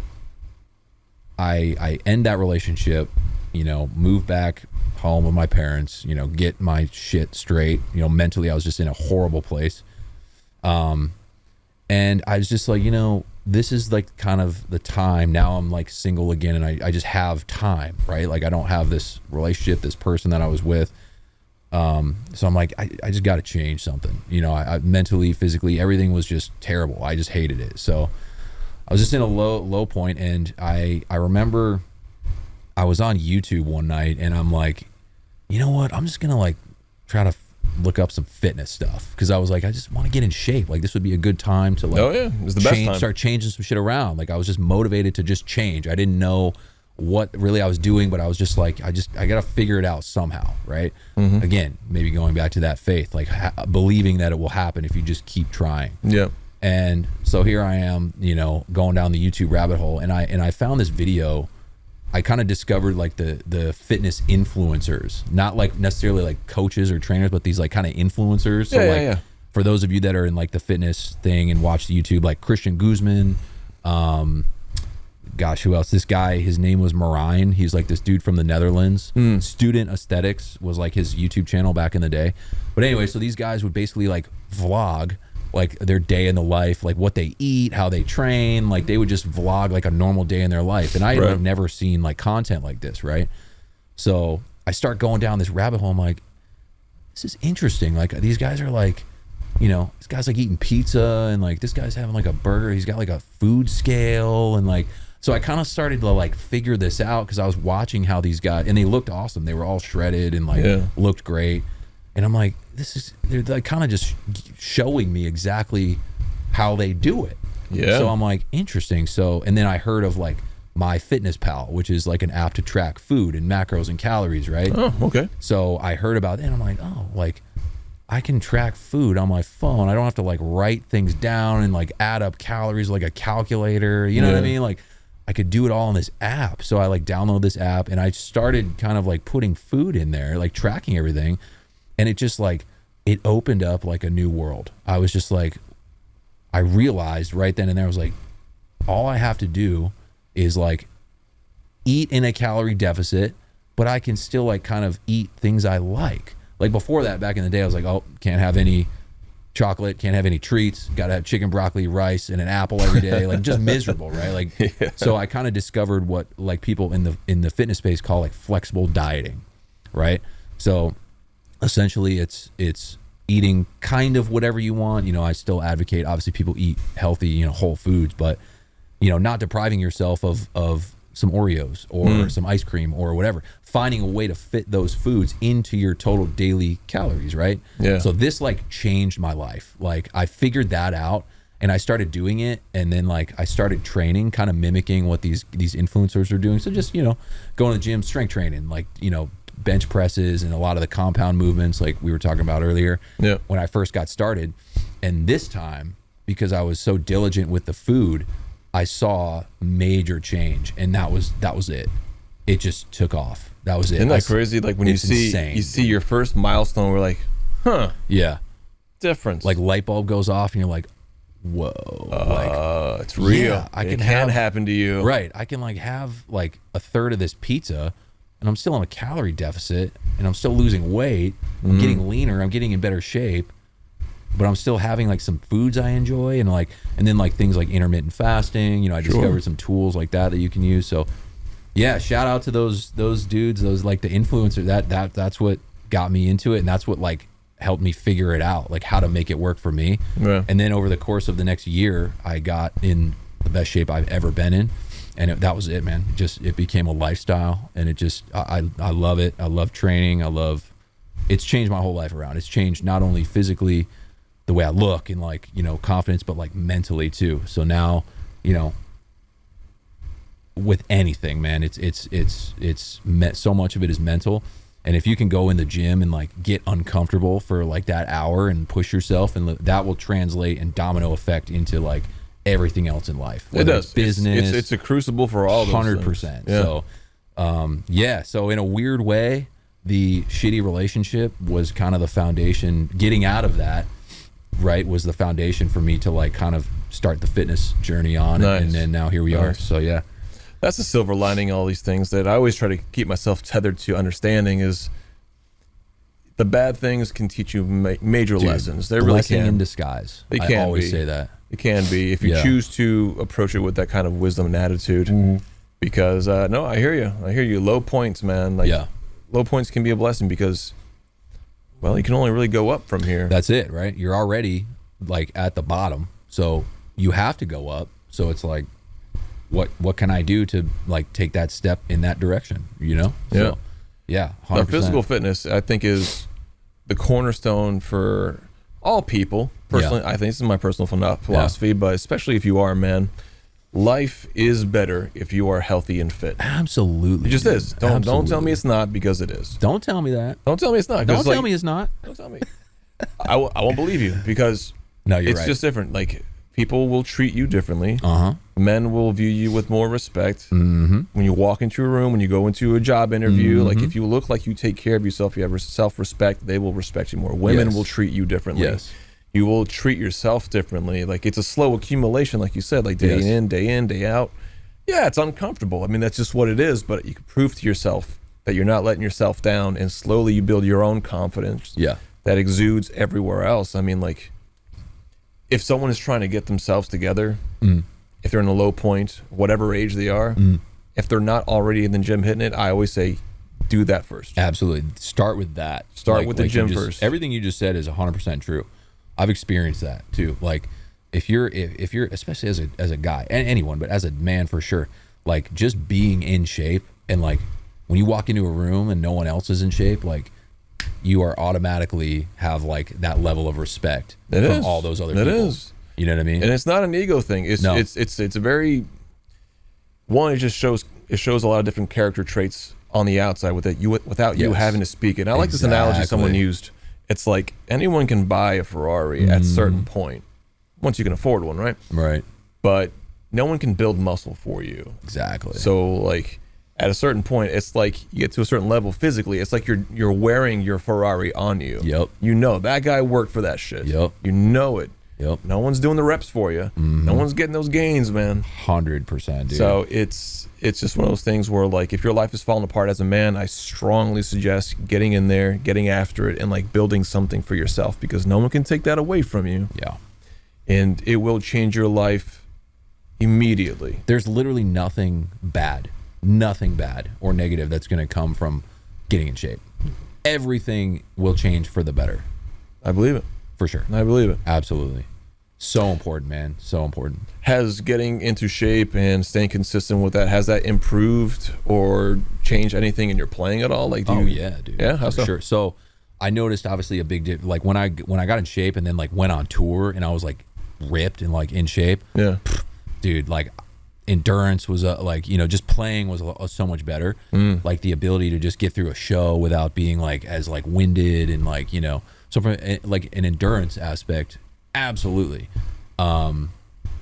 I end that relationship, you know, move back home with my parents, you know, get my shit straight. You know, mentally I was just in a horrible place. And I was just like, you know, this is like kind of the time. Now I'm like single again, and I just have time, right? Like I don't have this relationship, this person that I was with. So I'm like, I just got to change something. You know, I mentally, physically, everything was just terrible. I just hated it. So I was just in a low point, and I remember I was on YouTube one night, and I'm like, you know what? I'm just gonna like try to look up some fitness stuff, because I was like, I just want to get in shape. Like, this would be a good time to like, it was the best time. Start changing some shit around. Like, I was just motivated to just change. I didn't know what really I was doing, but I was just like, I gotta figure it out somehow, right? Again, maybe going back to that faith, like believing that it will happen if you just keep trying. Yeah. And so here I am, you know, going down the YouTube rabbit hole, and I found this video. I kind of discovered like the fitness influencers, not like necessarily like coaches or trainers, but these like kind of influencers. So for those of you that are in like the fitness thing and watch the YouTube, like Christian Guzman, gosh, who else? This guy, his name was Marijn. He's like this dude from the Netherlands. Student Aesthetics was like his YouTube channel back in the day. But anyway, so these guys would basically like vlog like their day in the life, like what they eat, how they train. Like they would just vlog like a normal day in their life. And I had like, never seen like content like this, right? So I start going down this rabbit hole. I'm like, this is interesting. Like these guys are like, you know, this guy's like eating pizza, and like this guy's having like a burger. He's got like a food scale, and like, so I kind of started to like figure this out, because I was watching how these guys, and they looked awesome. They were all shredded and like looked great. And I'm like, they're like kind of just showing me exactly how they do it. Yeah. So I'm like, interesting. So, and then I heard of like MyFitnessPal, which is like an app to track food and macros and calories, right? Oh, okay. So I heard about it, and I'm like, oh, like I can track food on my phone. I don't have to like write things down and like add up calories like a calculator. You know what I mean? Like I could do it all in this app. So I like download this app, and I started kind of like putting food in there, like tracking everything. And it just like, it opened up like a new world. I was just like, I realized right then and there, I was like, all I have to do is like eat in a calorie deficit, but I can still like kind of eat things I like. Like before that, back in the day, I was like, oh, can't have any chocolate, can't have any treats, gotta have chicken, broccoli, rice, and an apple every day. Like just miserable, right? Like, so I kind of discovered what like people in the fitness space call like flexible dieting, right? So essentially it's eating kind of whatever you want. You know, I still advocate, obviously people eat healthy, you know, whole foods, but you know, not depriving yourself of some Oreos or some ice cream or whatever, finding a way to fit those foods into your total daily calories, right? Yeah. So this like changed my life. Like I figured that out, and I started doing it, and then like I started training, kind of mimicking what these influencers are doing. So just, you know, going to the gym, strength training, like, you know, bench presses and a lot of the compound movements like we were talking about earlier when I first got started. And this time, because I was so diligent with the food, I saw major change, and that was it. It just took off. That was it. Isn't that crazy? Like when you see your first milestone, we're like, huh. Yeah. Difference. Like light bulb goes off and you're like, whoa. Like it's real. Yeah, it can happen to you. Right. I can like have like a third of this pizza, and I'm still on a calorie deficit, and I'm still losing weight. I'm getting leaner. I'm getting in better shape, but I'm still having like some foods I enjoy, and then like things like intermittent fasting. You know, I discovered some tools like that you can use. So yeah, shout out to those dudes, those like the influencers. That's what got me into it, and that's what like helped me figure it out, like how to make it work for me. Yeah. And then over the course of the next year, I got in the best shape I've ever been in. And that was it, man. It became a lifestyle, and it just, I love it. I love training. It's changed my whole life around. It's changed not only physically, the way I look and like, you know, confidence, but like mentally too. So now, you know, with anything, man, so much of it is mental. And if you can go in the gym and like get uncomfortable for like that hour and push yourself, and that will translate and domino effect into like everything else in life. It does. Business. It's a crucible for all those 100%. Yeah. So, so in a weird way, the shitty relationship was kind of the foundation. Getting out of that, right, was the foundation for me to like kind of start the fitness journey on. Nice. And then now here we are. So yeah. That's the silver lining, all these things that I always try to keep myself tethered to understanding is the bad things can teach you major lessons. They really can. In disguise. They can. I always say that. It can be if you choose to approach it with that kind of wisdom and attitude. Because no, I hear you. Low points, man. Like low points can be a blessing because, well, you can only really go up from here. That's it, right? You're already like at the bottom, so you have to go up. So it's like what can I do to like take that step in that direction, you know? So, yeah, 100%. Now, physical fitness, I think, is the cornerstone for all people. Personally, I think this is my personal philosophy, but especially if you are a man, life is better if you are healthy and fit. Absolutely. It just is. Don't tell me it's not, because it is. Don't tell me that. Don't tell me it's not. Don't tell me it's not. Don't tell me. I won't believe you, because No, you're it's right. just different. Like, people will treat you differently. Uh-huh. Men will view you with more respect. Mm-hmm. When you walk into a room, when you go into a job interview, like, if you look like you take care of yourself, you have self-respect, they will respect you more. Women will treat you differently. Yes. You will treat yourself differently. Like, it's a slow accumulation, like you said, like day in, day out. Yeah, it's uncomfortable. I mean, that's just what it is, but you can prove to yourself that you're not letting yourself down, and slowly you build your own confidence that exudes everywhere else. I mean, like, if someone is trying to get themselves together, if they're in a low point, whatever age they are, if they're not already in the gym hitting it, I always say, do that first. Absolutely. Start with that. Start with the gym first. Everything you just said is 100% true. I've experienced that too. Like, if you're especially as a guy, and anyone, but as a man for sure, like, just being in shape, and like when you walk into a room and no one else is in shape, like, you are automatically have like that level of respect from all those other people. It is. You know what I mean? And it's not an ego thing. It's a very, one, it just shows a lot of different character traits on the outside without you having to speak it. And I like this analogy someone used. It's like, anyone can buy a Ferrari at a certain point, once you can afford one, right? Right. But no one can build muscle for you. Exactly. So, like, at a certain point, it's like you get to a certain level physically, it's like you're wearing your Ferrari on you. Yep. You know that guy worked for that shit. Yep. You know it. Yep. No one's doing the reps for you. No one's getting those gains, man. 100%, dude. So it's just one of those things where, like, if your life is falling apart as a man, I strongly suggest getting in there, getting after it, and like building something for yourself, because no one can take that away from you. Yeah. And it will change your life immediately. There's literally nothing bad or negative that's going to come from getting in shape. Everything will change for the better. I believe it. For sure. I believe it. Absolutely. So important, man. So important. Has getting into shape and staying consistent with that, has that improved or changed anything in your playing at all? Like, yeah, dude. Yeah, how so? Sure. So I noticed obviously a big difference. Like when I got in shape and then like went on tour and I was like ripped and like in shape. Yeah. Dude, like endurance was like, you know, just playing was so much better. Like the ability to just get through a show without being like as like winded and like, you know, so from like an endurance aspect, absolutely. And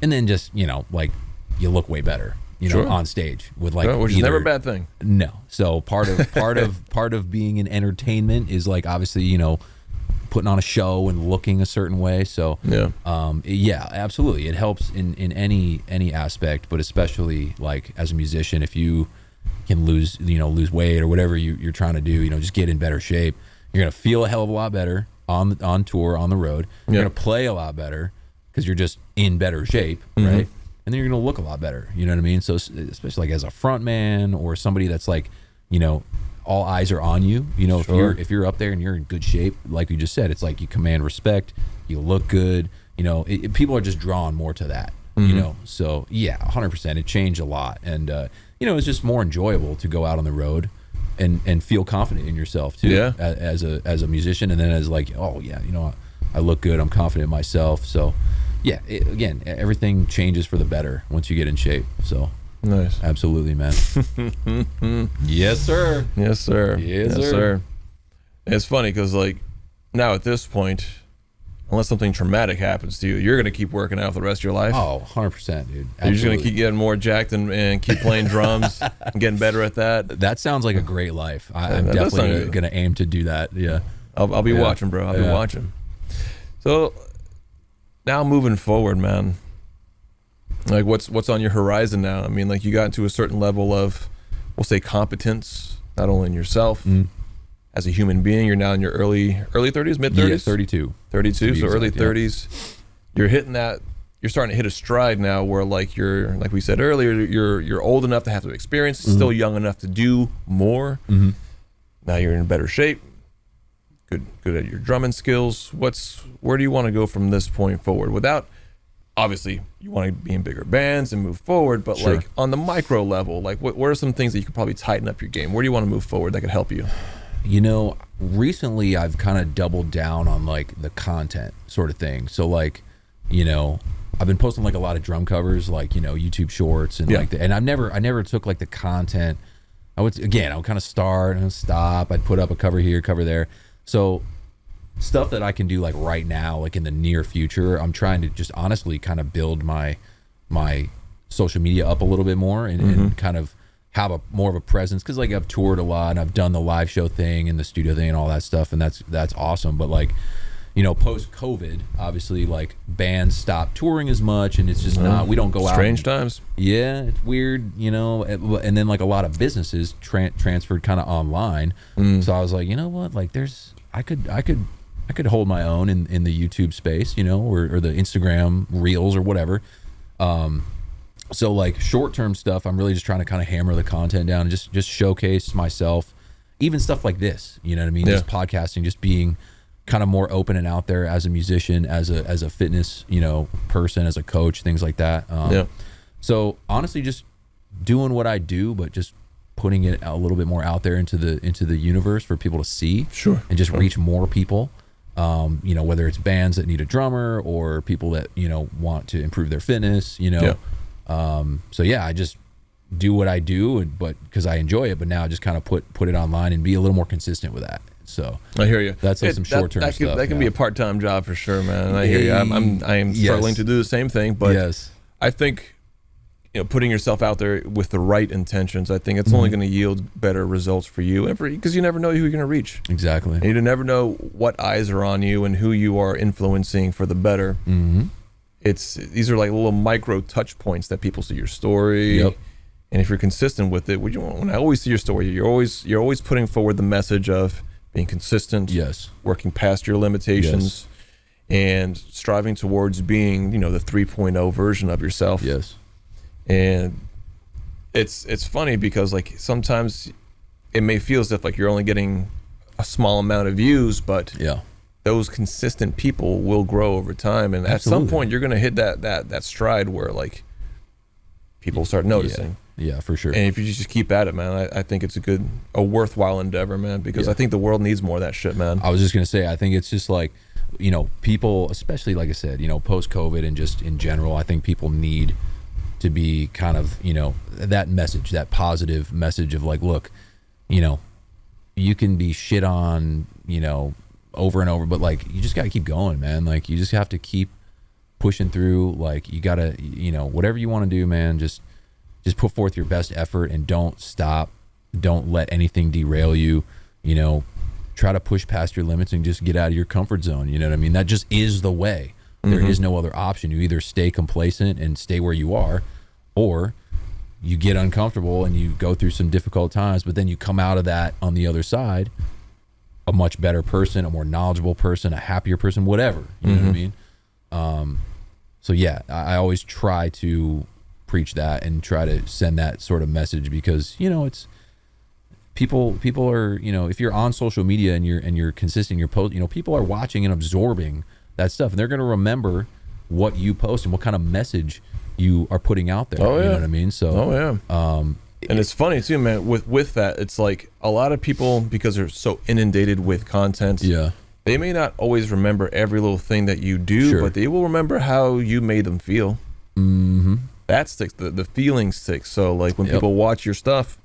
then just, you know, like you look way better, you know, on stage with like, which is never a bad thing. No. So part of being in entertainment is like, obviously, you know, putting on a show and looking a certain way. So yeah, absolutely. It helps in any aspect, but especially like as a musician, if you can lose weight or whatever you're trying to do, you know, just get in better shape. You're going to feel a hell of a lot better on tour, on the road. You're going to play a lot better because you're just in better shape, right? And then you're going to look a lot better. You know what I mean? So especially like as a front man or somebody that's like, you know, all eyes are on you. You know, if you're up there and you're in good shape, like you just said, it's like you command respect, you look good. You know, people are just drawn more to that. You know, so yeah, 100%. It changed a lot, and you know, it's just more enjoyable to go out on the road and feel confident in yourself too. Yeah. As a musician, and then as like, oh yeah, you know, I look good, I'm confident in myself. So yeah, again, everything changes for the better once you get in shape. So. Nice. Absolutely, man. Yes, sir. Yes, sir. Yes, sir. It's funny because, like, now at this point, unless something traumatic happens to you, you're going to keep working out for the rest of your life. Oh, 100%, dude. Absolutely. You're just going to keep getting more jacked and keep playing drums and getting better at that. That sounds like a great life. I'm definitely going to aim to do that. Yeah. I'll be watching, bro. I'll be watching. So, now moving forward, man. Like, what's on your horizon now? I mean, like, you got into a certain level of, we'll say, competence, not only in yourself, as a human being. You're now in your early 30s, mid 30s? Yeah, 32. 32, so early 30s. You're hitting that, you're starting to hit a stride now where, like, you're, like we said earlier, you're old enough to have the experience, still young enough to do more. Now you're in better shape, good at your drumming skills. Where do you want to go from this point forward without obviously you want to be in bigger bands and move forward, but Sure. like on the micro level, like what are some things that you could probably tighten up your game? Where do you want to move forward that could help you? You know, recently I've kind of doubled down on like the content sort of thing. So like, you know, I've been posting like a lot of drum covers, like, you know, YouTube shorts and like and I never took like the content. I would kind of start and stop. I'd put up a cover here, cover there. So stuff that I can do like right now, like in the near future, I'm trying to just honestly kind of build my social media up a little bit more and kind of have a more of a presence, because like I've toured a lot and I've done the live show thing and the studio thing and all that stuff, and that's awesome. But like, you know, post COVID, obviously like bands stopped touring as much, and it's just not, we don't go out. Strange times. Yeah, it's weird, you know. And then like a lot of businesses transferred kind of online. So I was like, you know what, like I could hold my own in the YouTube space, you know, or the Instagram reels or whatever. So like short-term stuff, I'm really just trying to kind of hammer the content down and just showcase myself, even stuff like this, you know what I mean? Just podcasting, just being kind of more open and out there as a musician, as a fitness, you know, person, as a coach, things like that. So honestly, just doing what I do, but just putting it a little bit more out there into the universe for people to see, and just reach more people. You know, whether it's bands that need a drummer or people that, you know, want to improve their fitness, you know. So yeah, I just do what I do, but because I enjoy it, but now I just kind of put it online and be a little more consistent with that. So I hear you. That's like some short-term stuff. That can be a part-time job for sure, man. And I hear you. I am struggling to do the same thing, but I think, you know, putting yourself out there with the right intentions, I think it's only going to yield better results for you, and because you never know who you're going to reach. Exactly. And you never know what eyes are on you and who you are influencing for the better. These are like little micro touch points that people see your story. And if you're consistent with it, when I always see your story, you're always putting forward the message of being consistent, working past your limitations, and striving towards being, you know, the 3.0 version of yourself. And it's funny because like sometimes it may feel as if like you're only getting a small amount of views, but those consistent people will grow over time, and at some point you're going to hit that stride where like people start noticing. Yeah, for sure. And if you just keep at it, man, I think it's a worthwhile endeavor, man, because I think the world needs more of that shit, man. I was just going to say, I think it's just like, you know, people, especially like I said, you know, post-COVID and just in general, I think people need to be kind of, you know, that message, that positive message of like, look, you know, you can be shit on, you know, over and over, but like you just got to keep going, man. Like you just have to keep pushing through. Like you got to, you know, whatever you want to do, man, just put forth your best effort and don't stop. Don't let anything derail you. You know, try to push past your limits and just get out of your comfort zone. You know what I mean? That just is the way. There is no other option. You either stay complacent and stay where you are, or you get uncomfortable and you go through some difficult times, but then you come out of that on the other side a much better person, a more knowledgeable person, a happier person, whatever. You know what I mean? So yeah, I always try to preach that and try to send that sort of message, because, you know, it's people are, you know, if you're on social media and you're consistent, your post, you know, people are watching and absorbing that stuff, and they're going to remember what you post and what kind of message you are putting out there. You know what I mean? So and it's funny too, man, with that, it's like a lot of people, because they're so inundated with content, they may not always remember every little thing that you do, but they will remember how you made them feel. That sticks, the feeling sticks. So like when people watch your stuff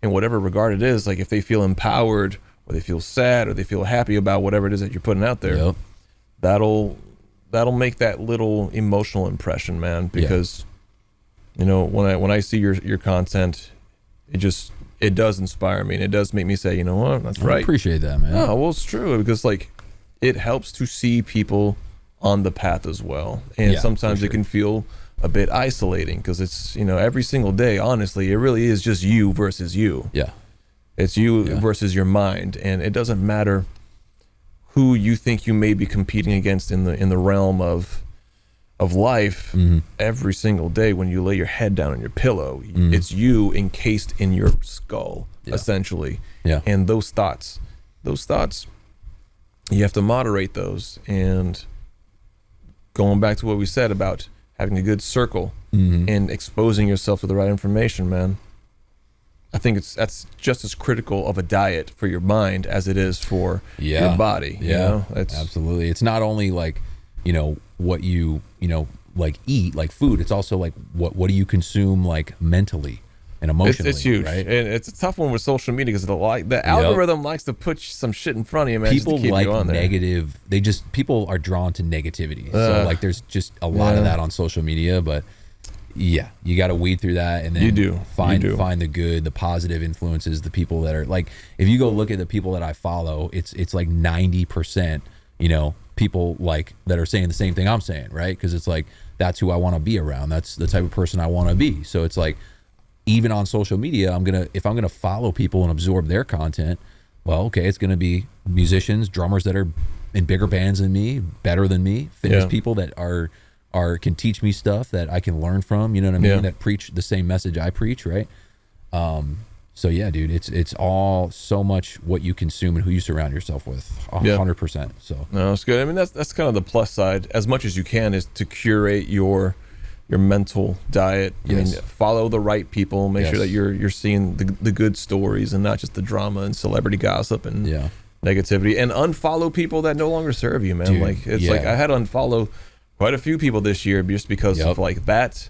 in whatever regard it is, like if they feel empowered or they feel sad or they feel happy about whatever it is that you're putting out there, that'll make that little emotional impression, man, because you know, when I see your content, it does inspire me, and it does make me say, you know what, that's right. I appreciate that, man. Oh, well, it's true, because like it helps to see people on the path as well, and sometimes it can feel a bit isolating, because it's, you know, every single day, honestly, it really is just you versus you. It's you versus your mind, and it doesn't matter who you think you may be competing against in the realm of life. Every single day when you lay your head down on your pillow, it's you encased in your skull, essentially. And those thoughts, you have to moderate those. And going back to what we said about having a good circle, Mm-hmm. and exposing yourself to the right information, man. I think that's just as critical of a diet for your mind as it is for your body. You know? Absolutely. It's not only like, what you, like eat, like food. It's also like what do you consume, like mentally and emotionally. It's huge, right? And it's a tough one with social media because the algorithm likes to put some shit in front of you, man. People just to keep like you on there. negative. People are drawn to negativity. So like, there's just a lot of that on social media, but. Yeah, you got to weed through that, and then find the good, the positive influences, the people that are like. If you go look at the people that I follow, it's like 90%, people like that are saying the same thing I'm saying, right? Because it's like that's who I want to be around. That's the type of person I want to be. So it's like even on social media, if I'm gonna follow people and absorb their content, well, okay, it's gonna be musicians, drummers that are in bigger bands than me, better than me, fitness people that can teach me stuff that I can learn from, you know what I mean? That preach the same message I preach, right? So yeah, dude, it's all so much what you consume and who you surround yourself with, 100%. So no, it's good. I mean, that's kind of the plus side, as much as you can, is to curate your mental diet. I mean, follow the right people, make sure that you're seeing the good stories and not just the drama and celebrity gossip and negativity, and unfollow people that no longer serve you, man. Dude, like it's like I had to unfollow quite a few people this year just because of like that.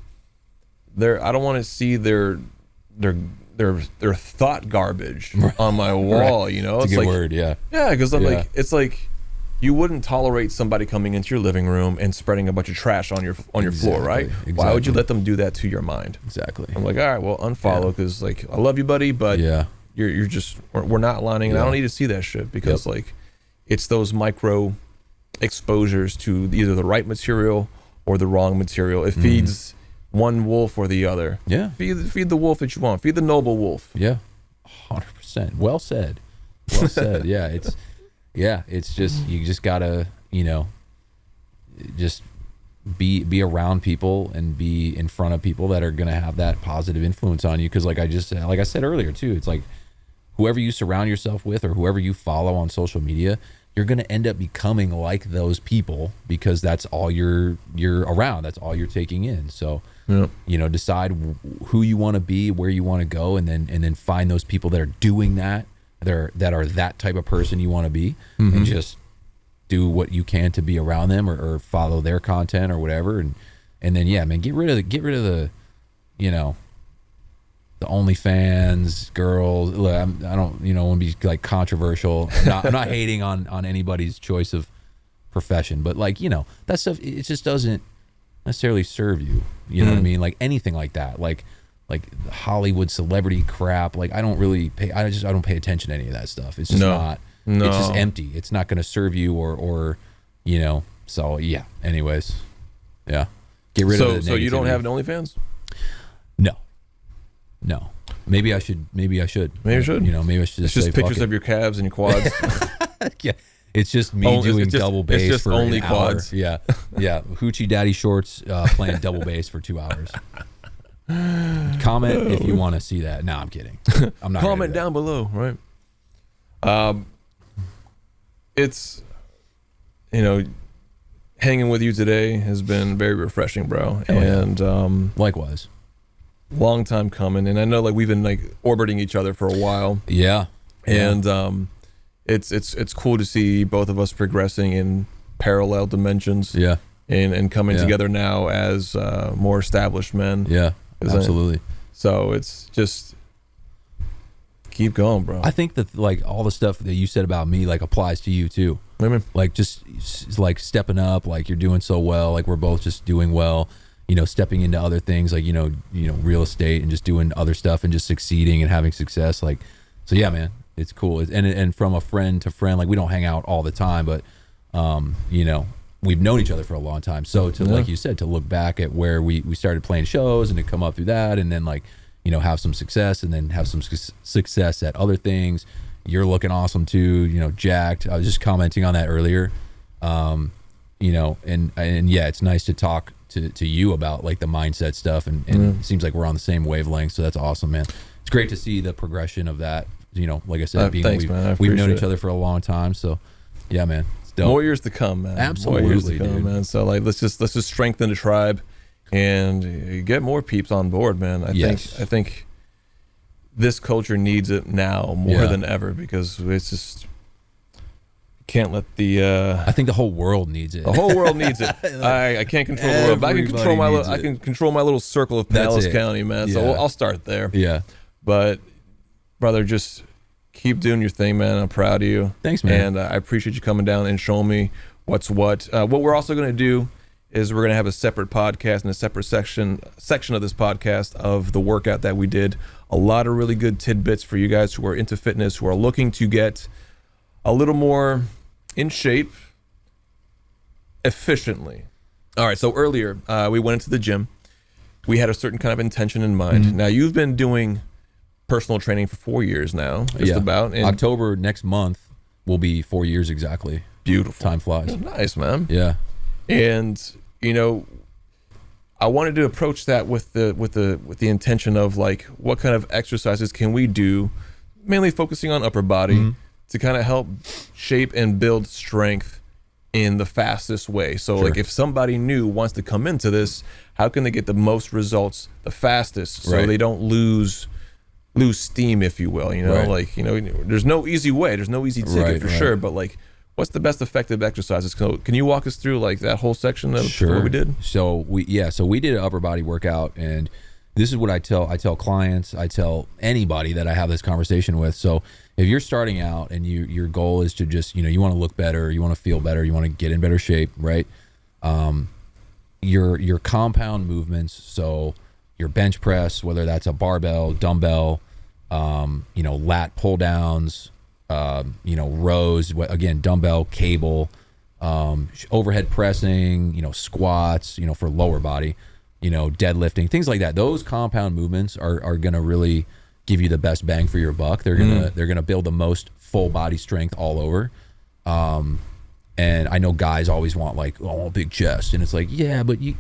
I don't want to see their thought garbage on my wall. You know, it's a good like, word, because I'm like, it's like you wouldn't tolerate somebody coming into your living room and spreading a bunch of trash on your floor, right? Exactly. Why would you let them do that to your mind? Exactly. I'm like, all right, well, unfollow, because like I love you, buddy, but you're just we're not aligning, and I don't need to see that shit, because like it's those micro exposures to either the right material or the wrong material. It feeds one wolf or the other. Feed the wolf that you want. Feed the noble wolf. 100%. Well said. It's just, you just gotta just be around people and be in front of people that are gonna have that positive influence on you, because like I said earlier too, it's like whoever you surround yourself with or whoever you follow on social media, you're going to end up becoming like those people, because that's all you're around. That's all you're taking in. So, decide who you want to be, where you want to go, and then find those people that are doing that, that are that type of person you want to be, and just do what you can to be around them, or follow their content or whatever. And then, man, get rid of the, the OnlyFans girls. Look, I don't want to be like controversial. I'm not hating on anybody's choice of profession, but like that stuff, it just doesn't necessarily serve you. You know what I mean? Like anything like that, like Hollywood celebrity crap. Like I don't pay attention to any of that stuff. It's just not. It's just empty. It's not going to serve you or. So yeah. Anyways, get rid of the negativity. So you don't have an OnlyFans? No. Maybe I should. Maybe you should. Maybe I should. It's just pictures of your calves and your quads. It's just me doing double bass. It's just for only an quads. Hour. Hoochie Daddy shorts playing double bass for 2 hours. Comment if you want to see that. No, I'm kidding. I'm not. Comment down below, right? It's hanging with you today has been very refreshing, bro. And likewise. Long time coming, and I know like we've been like orbiting each other for a while. And it's cool to see both of us progressing in parallel dimensions. And coming together now as more established men. Absolutely. So it's just keep going, bro. I think that like all the stuff that you said about me like applies to you too. Like just like stepping up, like you're doing so well, like we're both just doing well. Stepping into other things like, real estate and just doing other stuff and just succeeding and having success. Like, so yeah, man, it's cool. And from a friend to friend, like we don't hang out all the time, but, we've known each other for a long time. So like you said, to look back at where we started playing shows and to come up through that and then like, have some success and then have some success at other things. You're looking awesome too, jacked. I was just commenting on that earlier. And it's nice to talk to you about like the mindset stuff and it seems like we're on the same wavelength, so that's awesome, man. It's great to see the progression of that, like I said, we've known each other for a long time, so yeah, man, it's dope. More years to come, man. Absolutely, More years to come, dude. Man. So like let's just strengthen the tribe and you get more peeps on board, man. I think this culture needs it now more than ever, because it's just can't let the I think the whole world needs it. The whole world needs it. I can't control the world, but I can control my little circle of Pinellas County, man. So I'll start there. Yeah. But brother, just keep doing your thing, man. I'm proud of you. Thanks, man. And I appreciate you coming down and showing me what's what. What we're also going to do is we're going to have a separate podcast and a separate section of this podcast of the workout that we did. A lot of really good tidbits for you guys who are into fitness, who are looking to get a little more in shape efficiently. All right, so earlier we went into the gym. We had a certain kind of intention in mind. Now, you've been doing personal training for 4 years now, just about. And October next month will be 4 years exactly. Beautiful. Time flies. Nice, man. Yeah. And I wanted to approach that with the intention of like, what kind of exercises can we do, mainly focusing on upper body, to kind of help shape and build strength in the fastest way. So like, if somebody new wants to come into this, how can they get the most results the fastest, so they don't lose steam, if you will? There's no easy way, there's no easy ticket for sure, but like, what's the best effective exercises? Can you walk us through like that whole section of what we did? So we did an upper body workout, and this is what I tell clients, I tell anybody that I have this conversation with. So if you're starting out and your goal is to just, you want to look better, you want to feel better, you want to get in better shape, right? Your compound movements, so your bench press, whether that's a barbell, dumbbell, lat pull downs, rows, again, dumbbell, cable, overhead pressing, squats, for lower body, deadlifting, things like that. Those compound movements are going to really give you the best bang for your buck. They're going to build the most full body strength all over. And I know guys always want like, oh, I want a big chest. And it's like, yeah, but you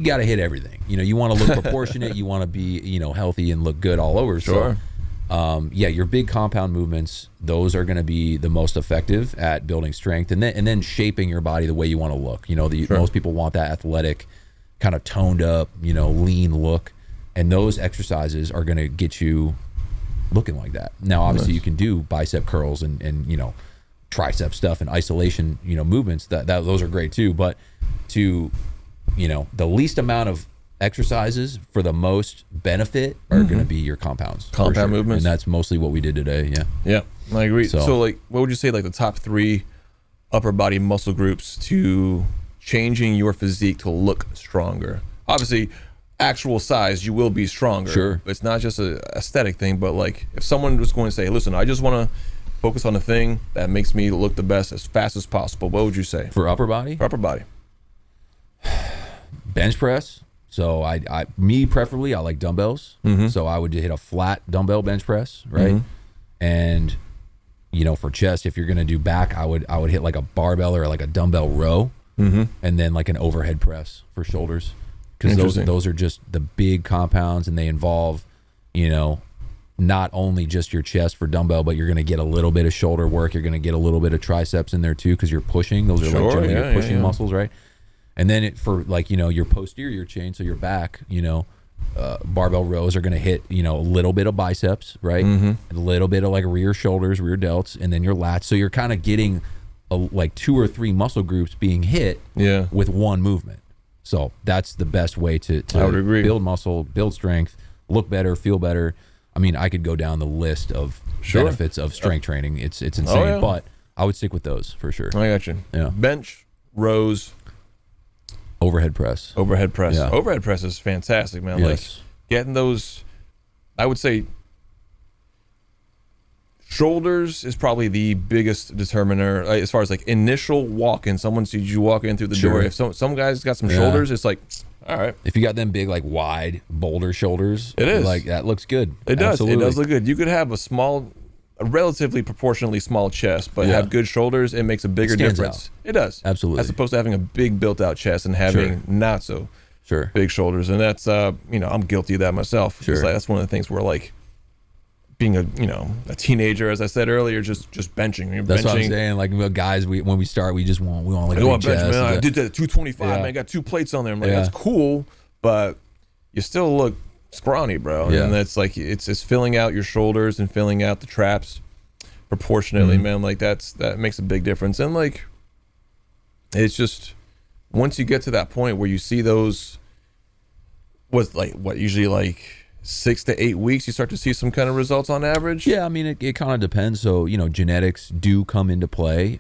got to hit everything. You want to look proportionate. You want to be, healthy and look good all over. Sure. So, your big compound movements, those are going to be the most effective at building strength and then shaping your body the way you want to look. Most people want that athletic, kind of toned up, lean look. And those exercises are going to get you looking like that. Now, obviously, you can do bicep curls and tricep stuff and isolation, movements. That those are great too. But to, the least amount of exercises for the most benefit are going to be your compounds. Compound movements. And that's mostly what we did today. Yeah. Yeah, I agree. So like, what would you say like the top 3 upper body muscle groups to changing your physique to look stronger? Obviously, actual size, you will be stronger. Sure. It's not just a aesthetic thing, but like if someone was going to say, listen, I just want to focus on the thing that makes me look the best as fast as possible, what would you say? For upper body? For upper body. Bench press. So me preferably, I like dumbbells. So I would hit a flat dumbbell bench press, right? And for chest, if you're gonna do back, I would hit like a barbell or like a dumbbell row, and then like an overhead press for shoulders, because those are just the big compounds, and they involve, not only just your chest for dumbbell, but you're gonna get a little bit of shoulder work. You're gonna get a little bit of triceps in there too, because you're pushing. Those are like generally your pushing muscles, right? And then for like, your posterior chain, so your back, barbell rows are going to hit, a little bit of biceps, right? A little bit of like rear shoulders, rear delts, and then your lats. So you're kind of getting like 2 or 3 muscle groups being hit with one movement. So that's the best way to build muscle, build strength, look better, feel better. I mean, I could go down the list of benefits of strength training. It's insane, but I would stick with those for sure. I got you. Yeah. Bench, rows, overhead press. Yeah. Overhead press is fantastic, man. Yes. Like getting those, I would say shoulders is probably the biggest determiner as far as like initial walk-in. Someone sees you walk in through the door. If some guys got some shoulders, it's like, all right. If you got them big, like wide boulder shoulders, it is like that looks good. It does. Absolutely. It does look good. You could have a relatively proportionally small chest, but have good shoulders. It makes a bigger difference. It does. Absolutely. As opposed to having a big built out chest and having not so big shoulders. And that's, I'm guilty of that myself. It's like, that's one of the things where like being a teenager, as I said earlier, just benching. That's what I'm saying. Like guys, when we start, we want like a big bench, chest. man. I did that at 225, man. I got 2 plates on there. I'm like, that's cool. but you still look scrawny, bro. Yeah. And it's like it's filling out your shoulders and filling out the traps proportionately, man. Like that makes a big difference. And like it's just once you get to that point where you see those usually like 6 to 8 weeks, you start to see some kind of results on average. Yeah, I mean it kind of depends. So genetics do come into play.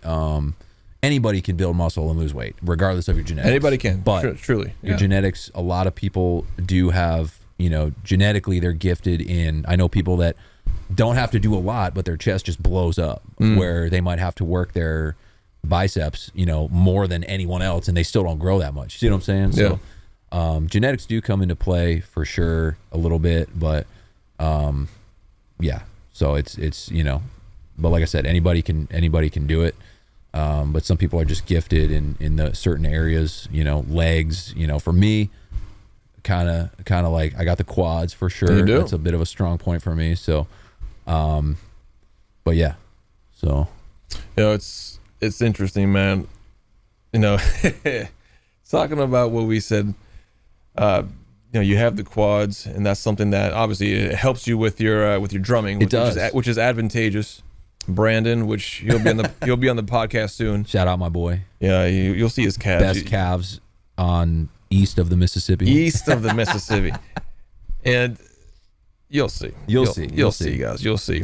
Anybody can build muscle and lose weight regardless of your genetics. Anybody can, but truly. Your genetics, a lot of people do have, genetically they're gifted in. I know people that don't have to do a lot, but their chest just blows up, where they might have to work their biceps, more than anyone else, and they still don't grow that much. You see what I'm saying? Yeah. So genetics do come into play for sure a little bit, but yeah. So it's but like I said, anybody can do it. But some people are just gifted in the certain areas, legs, for me, kind of like I got the quads for sure. You do. That's a bit of a strong point for me. So, but yeah, so. It's interesting, man. Talking about what we said, you have the quads, and that's something that obviously it helps you with your drumming. Which is advantageous. Brandon, which he'll be on the podcast soon. Shout out my boy. Yeah, you'll see his calves. Best calves on east of the Mississippi. East of the Mississippi, and you'll see. You'll see, guys. You'll see.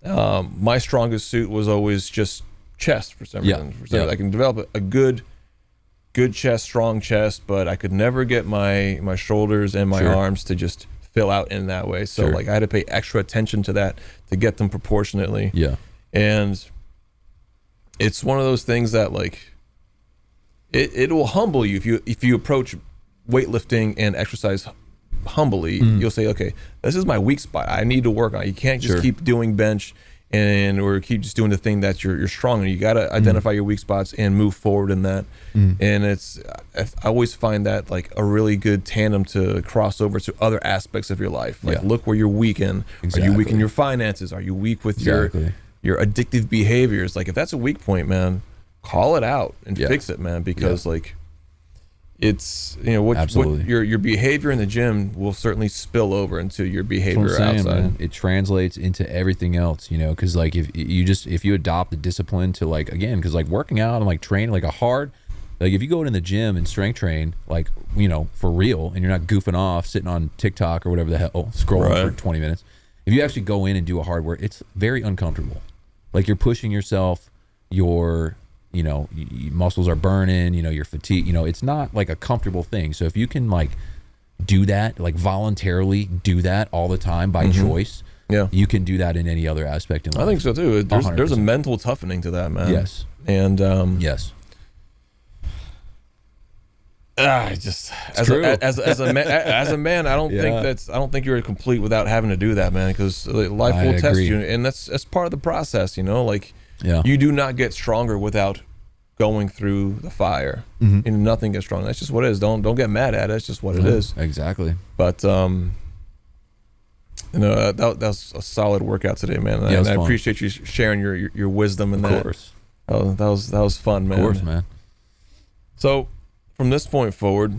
My strongest suit was always just chest for some reason. I can develop a good chest, strong chest, but I could never get my shoulders and my arms to just fill out in that way. So like I had to pay extra attention to that to get them proportionately. Yeah. And it's one of those things that like it will humble you if you approach weightlifting and exercise humbly. You'll say, okay, this is my weak spot. I need to work on it. You can't just keep doing bench or keep just doing the thing that you're strong in. You got to identify your weak spots and move forward in that. And I always find that like a really good tandem to cross over to other aspects of your life. Like look where you're weak in. Exactly. Are you weak in your finances? Are you weak with your addictive behaviors? Like if that's a weak point, man, call it out and fix it, man, because like it's what your behavior in the gym will certainly spill over into your behavior outside. Man. It translates into everything else, because like if you adopt the discipline to like, again, because like working out and like training like if you go in the gym and strength train like for real, and you're not goofing off sitting on TikTok or whatever the hell scrolling for 20 minutes, if you actually go in and do a hard work, it's very uncomfortable. Like you're pushing yourself, your muscles are burning, you're fatigued, it's not like a comfortable thing. So if you can like do that, like voluntarily do that all the time by choice, you can do that in any other aspect in life. I think so too. There's a mental toughening to that, man. Yes. And yes. As a man, I don't think you're complete without having to do that, man, because life will test you, and that's part of the process, like you do not get stronger without going through the fire. And nothing gets stronger. That's just what it is. Don't get mad at it. It's just what it is. Exactly. But that was a solid workout today, man. And I appreciate you sharing your wisdom in that. Of course. That was fun, man. Of course, man. So from this point forward,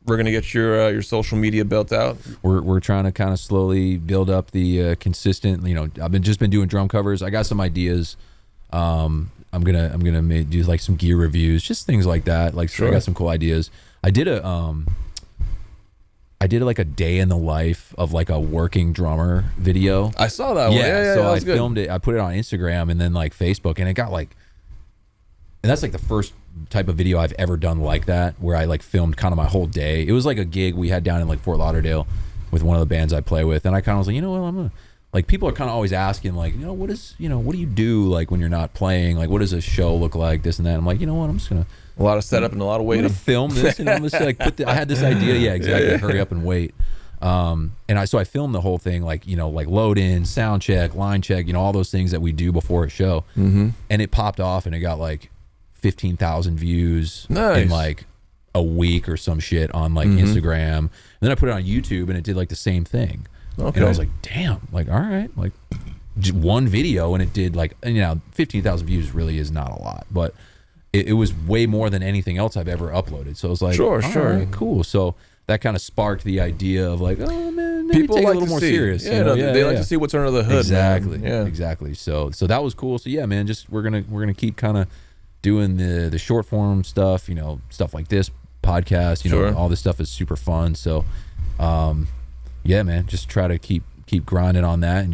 we're gonna get your social media built out. We're trying to kind of slowly build up the consistent. I've been doing drum covers. I got some ideas. I'm gonna do like some gear reviews, just things like that. Like I got some cool ideas. I did like a day in the life of like a working drummer video. I saw that one. Yeah, so I filmed it. I put it on Instagram and then like Facebook, and it got like, and that's like the first type of video I've ever done like that, where I like filmed kind of my whole day. It was like a gig we had down in like Fort Lauderdale with one of the bands I play with, and I kind of was like, I'm gonna, like, people are kind of always asking like, what do you do like when you're not playing? Like, what does a show look like? This and that. I'm like, I'm just gonna, a lot of setup and a lot of waiting. I'm gonna film this, and I'm just like I had this idea. Yeah, exactly. Hurry up and wait. And I filmed the whole thing, like like load in, sound check, line check, all those things that we do before a show. And it popped off, and it got like 15,000 views in like a week or some shit on like Instagram. And then I put it on YouTube, and it did like the same thing. Okay. And I was like, damn, like, all right, like one video, and it did like, 15,000 views really is not a lot, but it was way more than anything else I've ever uploaded. So I was like, all right, cool. So that kind of sparked the idea of like, oh man, maybe People take like it a little to more see. serious. Yeah, they like to see what's under the hood. Exactly. Man. Yeah. Exactly. So that was cool. So yeah, man, just we're gonna keep kind of doing the short form stuff, stuff like this podcast, Sure. all this stuff is super fun. So yeah, man, just try to keep grinding on that and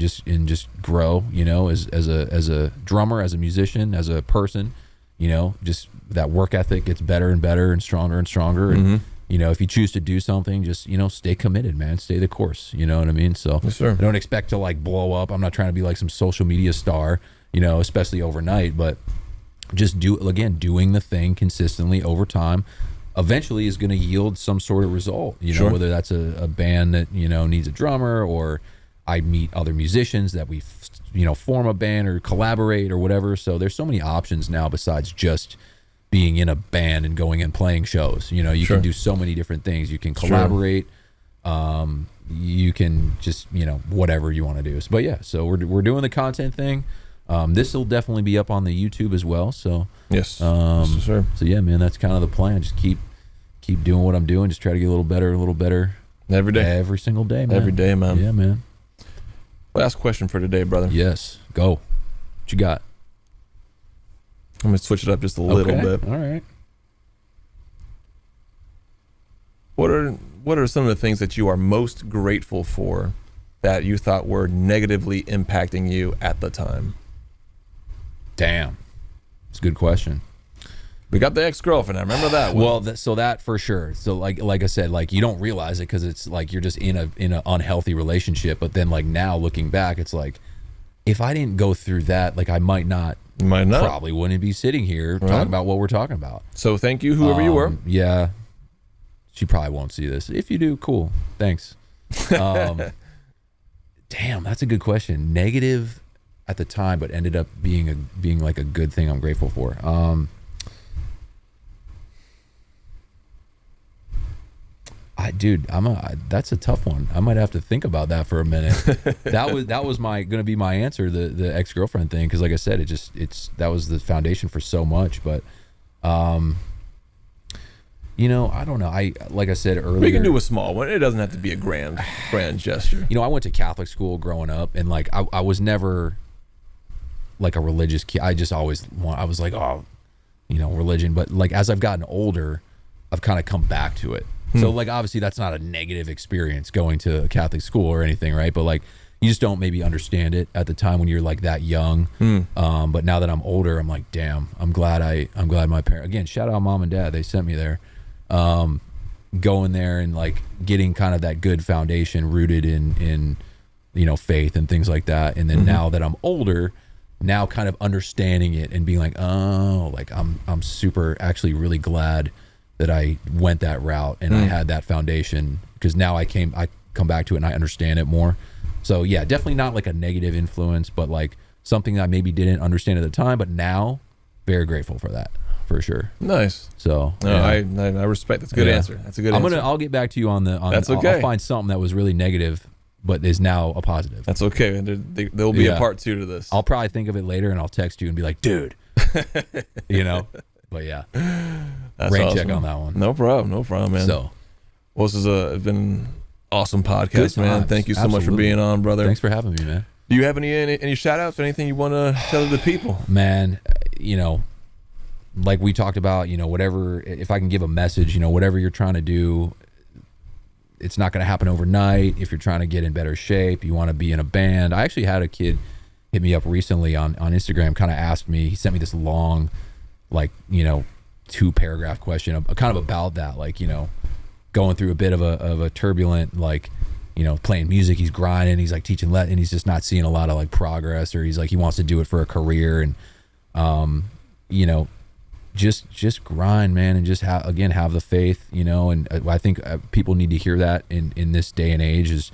just grow, as a drummer, as a musician, as a person, just that work ethic gets better and better and stronger and stronger. And if you choose to do something, just stay committed, man. Stay the course. You know what I mean? So Yes, sir. I don't expect to like blow up. I'm not trying to be like some social media star, especially overnight, but just doing the thing consistently over time eventually is going to yield some sort of result, Sure. whether that's a band that needs a drummer, or I meet other musicians that we form a band or collaborate or whatever. So there's so many options now besides just being in a band and going and playing shows. You Sure. can do so many different things. You can collaborate. You can just whatever you want to do. But yeah, so we're doing the content thing. This will definitely be up on the YouTube as well. So Yes. Yes, sir. so yeah, man, that's kind of the plan. Just keep doing what I'm doing. Just try to get a little better Every day. every single day, man. Every day, man. Yeah, man. Last question for today, brother. Yes, go. What you got? I'm gonna switch it up just a little Okay. bit. All right. What are some of the things that you are most grateful for that you thought were negatively impacting you at the time? Damn, it's a good question. We got the ex-girlfriend. I remember that one. Well, so that for sure. So like I said, like you don't realize it because it's like you're just in an unhealthy relationship. But then like now looking back, it's like if I didn't go through that, like I probably wouldn't be sitting here talking about what we're talking about. So thank you, whoever you were. Yeah, she probably won't see this. If you do, cool. Thanks. Damn, that's a good question. Negative at the time, but ended up being like a good thing I'm grateful for. That's a tough one. I might have to think about that for a minute. that was gonna be my answer, the ex-girlfriend thing, because like I said, that was the foundation for so much. But I don't know. Like I said earlier, We can do a small one. It doesn't have to be a grand gesture. I went to Catholic school growing up, and like I was never like a religious kid. I was like, religion. But like as I've gotten older, I've kind of come back to it. So like obviously that's not a negative experience going to a Catholic school or anything, right? But like you just don't maybe understand it at the time when you're like that young. But now that I'm older, I'm like, damn, I'm glad my parents, again, shout out mom and dad, they sent me there. Going there and like getting kind of that good foundation rooted in faith and things like that. And then now that I'm older, now kind of understanding it and being like, oh, like I'm super actually really glad that I went that route and I had that foundation, because now I come back to it and I understand it more. So yeah, definitely not like a negative influence, but like something that I maybe didn't understand at the time, but now very grateful for that, for sure. Nice. So No, yeah. I respect. That's a good answer. That's a good answer. I'll get back to you on That's okay. I'll find something that was really negative but is now a positive. That's okay. And there'll be a part 2 to this. I'll probably think of it later and I'll text you and be like, dude, but yeah, That's rain awesome. check on that one. No problem, man. So Well, this has been an awesome podcast, Good man. times. Thank you so much for Absolutely. being on, brother. thanks for having me, man. Do you have any shout outs, anything you want to tell the people? Man, like we talked about, whatever, if I can give a message, whatever you're trying to do, it's not going to happen overnight. If you're trying to get in better shape, you want to be in a band. I actually had a kid hit me up recently on Instagram, kind of asked me, he sent me this long, like, 2-paragraph question kind of about that, like, going through a bit of a turbulent, like, playing music, he's grinding, he's like teaching and he's just not seeing a lot of like progress, or he's like, he wants to do it for a career. And, just grind, man. And just have the faith, and I think people need to hear that in this day and age, is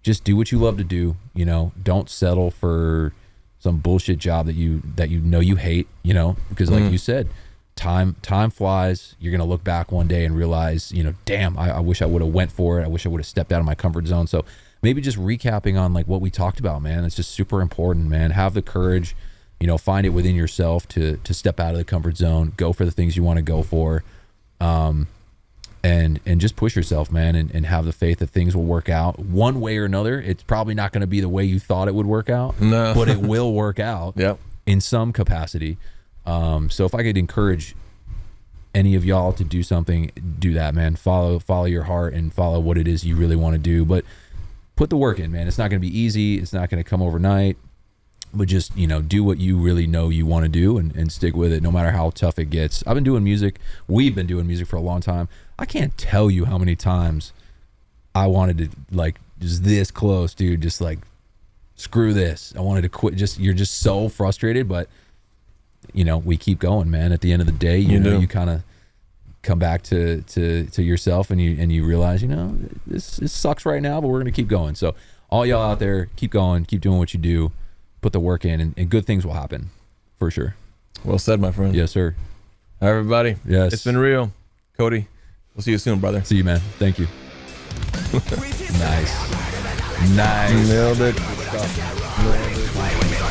just do what you love to do. Don't settle for some bullshit job that you hate, because like you said, time flies. You're going to look back one day and realize, damn, I wish I would have went for it. I wish I would have stepped out of my comfort zone. So maybe just recapping on like what we talked about, man, it's just super important, man. Have the courage, find it within yourself to step out of the comfort zone, go for the things you want to go for. and just push yourself, man, and have the faith that things will work out one way or another. It's probably not going to be the way you thought it would work out, no, but it will work out yep. in some capacity. So if I could encourage any of y'all to do something, do that, man. Follow your heart and follow what it is you really want to do, but put the work in, man. It's not going to be easy. It's not going to come overnight, but just, do what you really know you want to do and stick with it no matter how tough it gets. I've been doing music. We've been doing music for a long time. I can't tell you how many times I wanted to, like, just this close, dude, just like, screw this. I wanted to quit. You're just so frustrated, but we keep going, man. At the end of the day, you kind of come back to yourself and you realize, this sucks right now, but we're going to keep going. So all y'all out there, keep going, keep doing what you do, put the work in, and good things will happen for sure. Well said, my friend. Yes, sir. All right, everybody. Yes. It's been real. Cody, we'll see you soon, brother. See you, man. Thank you. Nice. Nailed it. Good stuff. Nailed it.